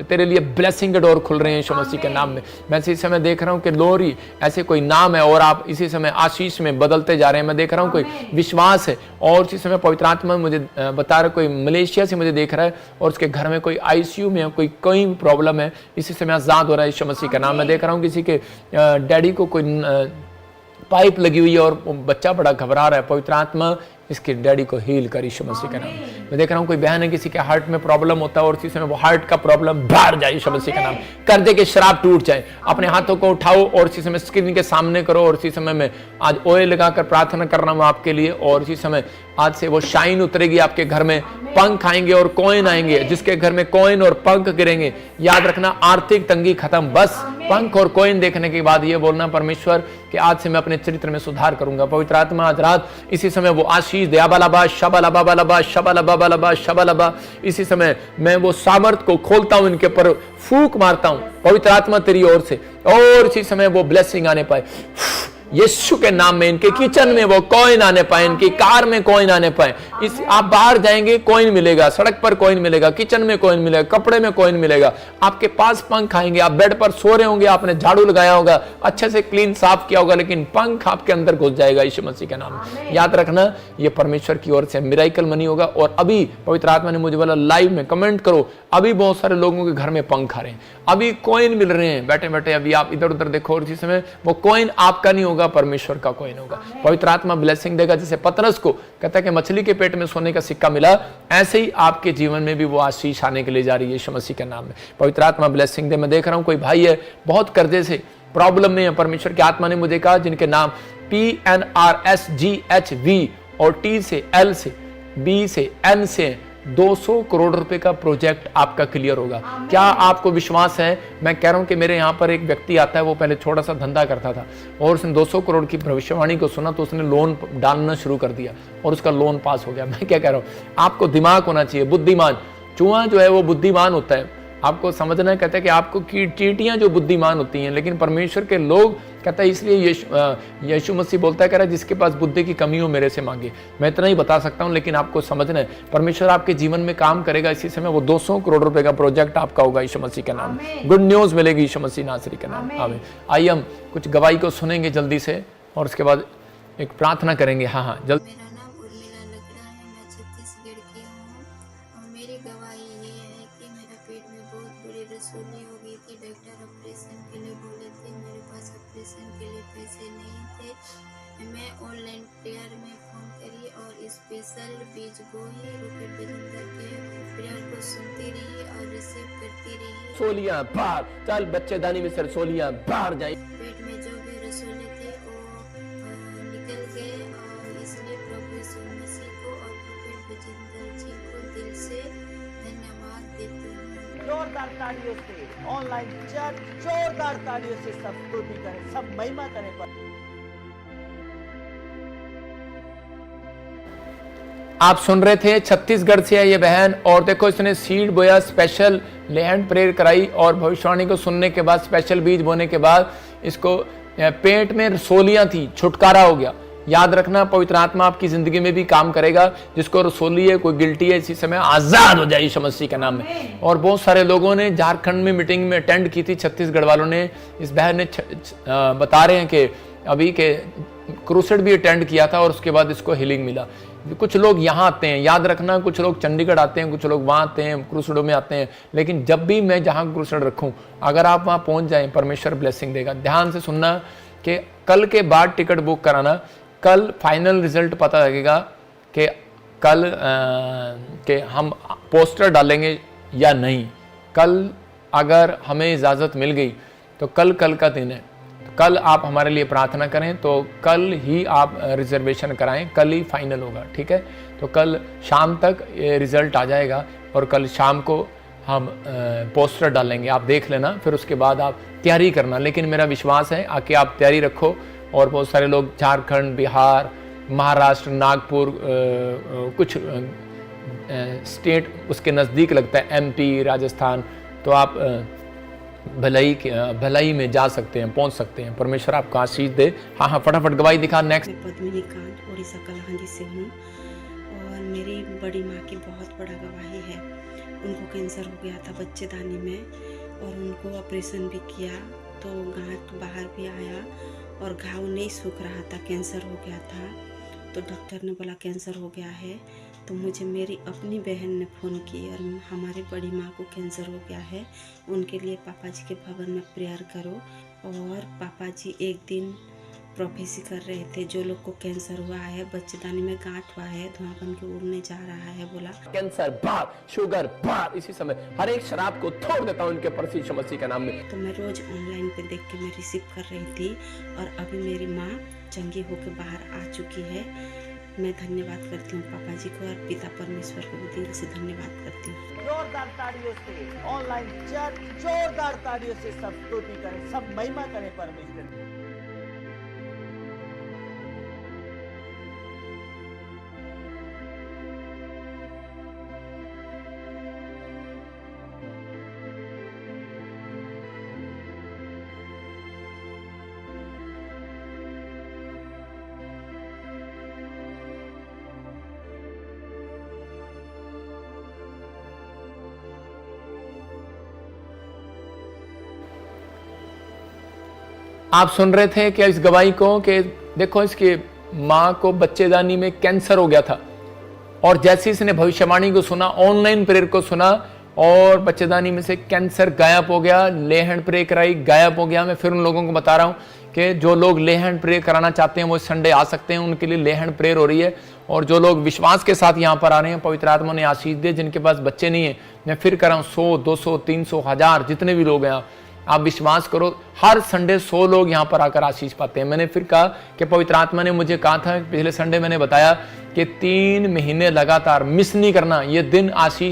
तेरे लिए ब्लेसिंग के डोर खुल रहे हैं यीशु मसीह के नाम में। मैं इसी समय देख रहा हूँ कि लोरी ऐसे कोई नाम है और आप इसी समय आशीष में बदलते जा रहे हैं। मैं देख रहा हूँ कोई विश्वास है और इसी समय पवित्र आत्मा मुझे बता रहा, कोई मलेशिया से मुझे देख रहा है और उसके घर में कोई ICU में कोई प्रॉब्लम है, इसी समय आजाद हो रहा है यीशु मसीह का नाम। मैं देख रहा हूँ किसी के डैडी को कोई पाइप लगी हुई है और बच्चा बड़ा घबरा रहा है, पवित्र आत्मा इसके डैडी को हील कर यीशु मसीह का नाम। मैं देख रहा हूँ कोई बहन है किसी के हार्ट में प्रॉब्लम होता है और इसी समय वो हार्ट का प्रॉब्लम बाहर जाए यीशु मसीह का नाम, कर दे के शराब टूट जाए। अपने हाथों को उठाओ और इसी समय स्क्रीन के सामने करो और इसी समय मैं आज ऑयल लगाकर प्रार्थना कर रहा हूँ आपके लिए, और इसी समय आज से वो शाइन उतरेगी आपके घर में, पंख आएंगे और कॉइन आएंगे। जिसके घर में कॉइन और पंख गिरेंगे, याद रखना आर्थिक तंगी खत्म। बस पंख और कॉइन देखने के बाद ये बोलना, परमेश्वर कि आज से मैं अपने चरित्र में सुधार करूंगा। पवित्र आत्मा आज रात इसी समय वो आशीष दे, अबालबा शबालबा बलबा शबालबा बलबा शबालबा। इसी समय मैं वो सामर्थ को खोलता हूं, इनके पर फूंक मारता हूं पवित्र आत्मा तेरी ओर से, और इसी समय वो ब्लेसिंग आने पाए यीशु के नाम में। इनके किचन में वो कॉइन आने पाए, इनकी कार में कॉइन आने पाए। इस आप बाहर जाएंगे कॉइन मिलेगा, सड़क पर कॉइन मिलेगा, किचन में कॉइन मिलेगा, कपड़े में कॉइन मिलेगा, आपके पास पंख आएंगे। आप बेड पर सो रहे होंगे, आपने झाड़ू लगाया होगा, अच्छे से क्लीन साफ किया होगा, लेकिन पंख आपके अंदर घुस जाएगा यीशु मसीह के नाम में। याद रखना ये परमेश्वर की ओर से मिराइकल मनी होगा। और अभी पवित्र आत्मा ने मुझे बोला लाइव में कमेंट करो, अभी बहुत सारे लोगों के घर में पंख आ रहे हैं, अभी कॉइन मिल रहे हैं बैठे बैठे। अभी आप इधर उधर देखो और इसी समय वो कॉइन आपका नहीं होगा, होगा, परमेश्वर का कॉइन होगा। पवित्र आत्मा ब्लेसिंग देगा। जैसे पतरस को कहता है कि मछली के पेट में सोने का सिक्का मिला, ऐसे ही आपके जीवन में भी वो आशीष आने के लिए जा रही है यीशु मसीह के नाम में। पवित्र आत्मा ब्लेसिंग दे। मैं देख रहा हूं कोई भाई है बहुत कर्जे से प्रॉब्लम में है, परमेश्वर की आत्मा ने मुझे कहा जिनके नाम PNRSGHV और T से L से B से N से 200 करोड़ रुपए का प्रोजेक्ट आपका क्लियर होगा। क्या आपको विश्वास है? मैं कह रहा हूं कि मेरे यहां पर एक व्यक्ति आता है, वो पहले छोटा सा धंधा करता था और उसने 200 करोड़ की भविष्यवाणी को सुना तो उसने लोन डालना शुरू कर दिया और उसका लोन पास हो गया। मैं क्या कह रहा हूं, आपको दिमाग होना चाहिए, बुद्धिमान। चूहा जो है वो बुद्धिमान होता है, आपको समझना है। कहता है कि आपको चींटियां जो बुद्धिमान होती हैं, लेकिन परमेश्वर के लोग कहता है, इसलिए यीशु मसीह बोलता है, कह रहा है जिसके पास बुद्धि की कमी हो मेरे से मांगे। मैं इतना ही बता सकता हूं, लेकिन आपको समझना है परमेश्वर आपके जीवन में काम करेगा। इसी समय वो 200 करोड़ रुपए का प्रोजेक्ट आपका होगा यीशु मसीह के नाम। गुड न्यूज मिलेगी यीशु मसीह नासरी के नाम। आमीन। आइए हम कुछ गवाही को सुनेंगे जल्दी से और उसके बाद एक प्रार्थना करेंगे। हाँ जल्दी। मेरा नाम उर्मिला लकड़ा है, मैं छत्तीसगढ़ की हूँ और मेरी गवाही ये है कि मेरे पेट में बहुत बड़ी रसोली हो गई थी। डॉक्टर ऑपरेशन के लिए बोले थे, मेरे पास ऑपरेशन के लिए पैसे नहीं थे। मैं ऑनलाइन प्रेयर में फ़ोन करी और स्पेशल बीज बोई, रॉकेट बजिंदर के प्रेयर को सुनती रही और रिसीव करती रही। सोलियां बाहर चल, बच्चेदानी में से सोलियां बाहर जाए। पेट में जो भी रसोले थे वो निकल गए और इसलिए प्रभु यीशु मसीह को और रॉकेट बजिंदर जी को दिल से धन्यवाद देती हूँ। जोरदार तालियों से ऑनलाइन चर्च, जोरदार तालियों से सब स्तुति करें, सब महिमा करें। आप सुन रहे थे, छत्तीसगढ़ से है ये बहन और देखो इसने सीड बोया, स्पेशल लैंड प्रेयर कराई और भविष्यवाणी को सुनने के बाद, स्पेशल बीज बोने के बाद इसको पेट में रसोलियां थी, छुटकारा हो गया। याद रखना, पवित्र आत्मा आपकी जिंदगी में भी काम करेगा। जिसको रसोली है, कोई गिल्टी है, इसी समय आजाद हो जाए यीशु मसीह के नाम में। और बहुत सारे लोगों ने झारखंड में मीटिंग में अटेंड की थी, छत्तीसगढ़ वालों ने। इस बहन ने बता रहे हैं कि अभी के क्रूसेड भी अटेंड किया था और उसके बाद इसको हीलिंग मिला। कुछ लोग यहाँ आते हैं, याद रखना, कुछ लोग चंडीगढ़ आते हैं, कुछ लोग वहाँ आते हैं, क्रूसेडों में आते हैं। लेकिन जब भी मैं जहाँ क्रूसेड रखूँ, अगर आप वहाँ पहुँच जाएं, परमेश्वर ब्लेसिंग देगा। ध्यान से सुनना कि कल के बाद टिकट बुक कराना। कल फाइनल रिजल्ट पता लगेगा कि कल के हम पोस्टर डालेंगे या नहीं। कल अगर हमें इजाज़त मिल गई तो कल का दिन है। तो कल आप हमारे लिए प्रार्थना करें, तो कल ही आप रिजर्वेशन कराएं, कल ही फाइनल होगा, ठीक है। तो कल शाम तक ये रिज़ल्ट आ जाएगा और कल शाम को हम पोस्टर डालेंगे। आप देख लेना, फिर उसके बाद आप तैयारी करना। लेकिन मेरा विश्वास है आके आप तैयारी रखो। और बहुत सारे लोग झारखंड, बिहार, महाराष्ट्र, नागपुर, कुछ स्टेट उसके नज़दीक लगता है, MP, राजस्थान, तो आप भलाई में जा सकते हैं, पहुंच सकते हैं। परमेश्वर आपको आशीष दे। हाँ फटाफट गवाही दिखा। नेक्स्ट। मैं पद्मिनी कांत उड़ीसा कलाहांडी से हूँ और मेरी बड़ी माँ की बहुत बड़ा गवाही है। उनको कैंसर हो गया था बच्चेदानी में और उनको ऑपरेशन भी किया तो गांठ बाहर भी आया और घाव नहीं सूख रहा था, कैंसर हो गया था। तो डॉक्टर ने बोला कैंसर हो गया है। तो मुझे मेरी अपनी बहन ने फ़ोन की और हमारी बड़ी माँ को कैंसर हो गया है, उनके लिए पापा जी के भवन में प्रेयर करो। और पापा जी एक दिन प्रोफेसी कर रहे थे, जो लोग को कैंसर हुआ है, बच्चेदानी में गांठ हुआ है, धुआं बन के उड़ने जा रहा है, बोला कैंसर बाहर, शुगर बाहर। इसी समय हर एक शराब को तोड़ देता हूँ इनके प्रभु यीशु मसीह के नाम में। तो मैं रोज ऑनलाइन पे देख के मैं रिसीव कर रही थी और अभी मेरी माँ चंगी होकर बाहर आ चुकी है। मैं धन्यवाद करती हूँ पापा जी को और पिता परमेश्वर को भी दिल से धन्यवाद करती हूँ। जोरदार तालियों से ऑनलाइन चर्च, जोरदार तालियों से सब स्तुति करें, सब महिमा करें परमेश्वर। आप सुन रहे थे क्या इस गवाही को कि देखो इसकी माँ को बच्चेदानी में कैंसर हो गया था और जैसे इसने भविष्यवाणी को सुना, ऑनलाइन प्रेयर को सुना, और बच्चेदानी में से कैंसर गायब हो गया, ले हैंड प्रे कराई, गायब हो गया। मैं फिर उन लोगों को बता रहा हूँ कि जो लोग ले हैंड प्रे कराना चाहते हैं वो संडे आ सकते हैं, उनके लिए ले हैंड प्रेयर हो रही है। और जो लोग विश्वास के साथ यहाँ पर आ रहे हैं, पवित्र आत्मा ने आशीष दे। जिनके पास बच्चे नहीं है, मैं फिर कर रहा हूँ, 100, 200, 300, 1000 जितने भी लोग हैं, आप विश्वास करो, हर संडे 100 लोग यहाँ पर आकर आशीष पाते हैं। मैंने फिर कहा कि पवित्र आत्मा ने मुझे कहा था, पिछले संडे मैंने बताया कि 3 महीने लगातार मिस नहीं करना, ये दिन आशीष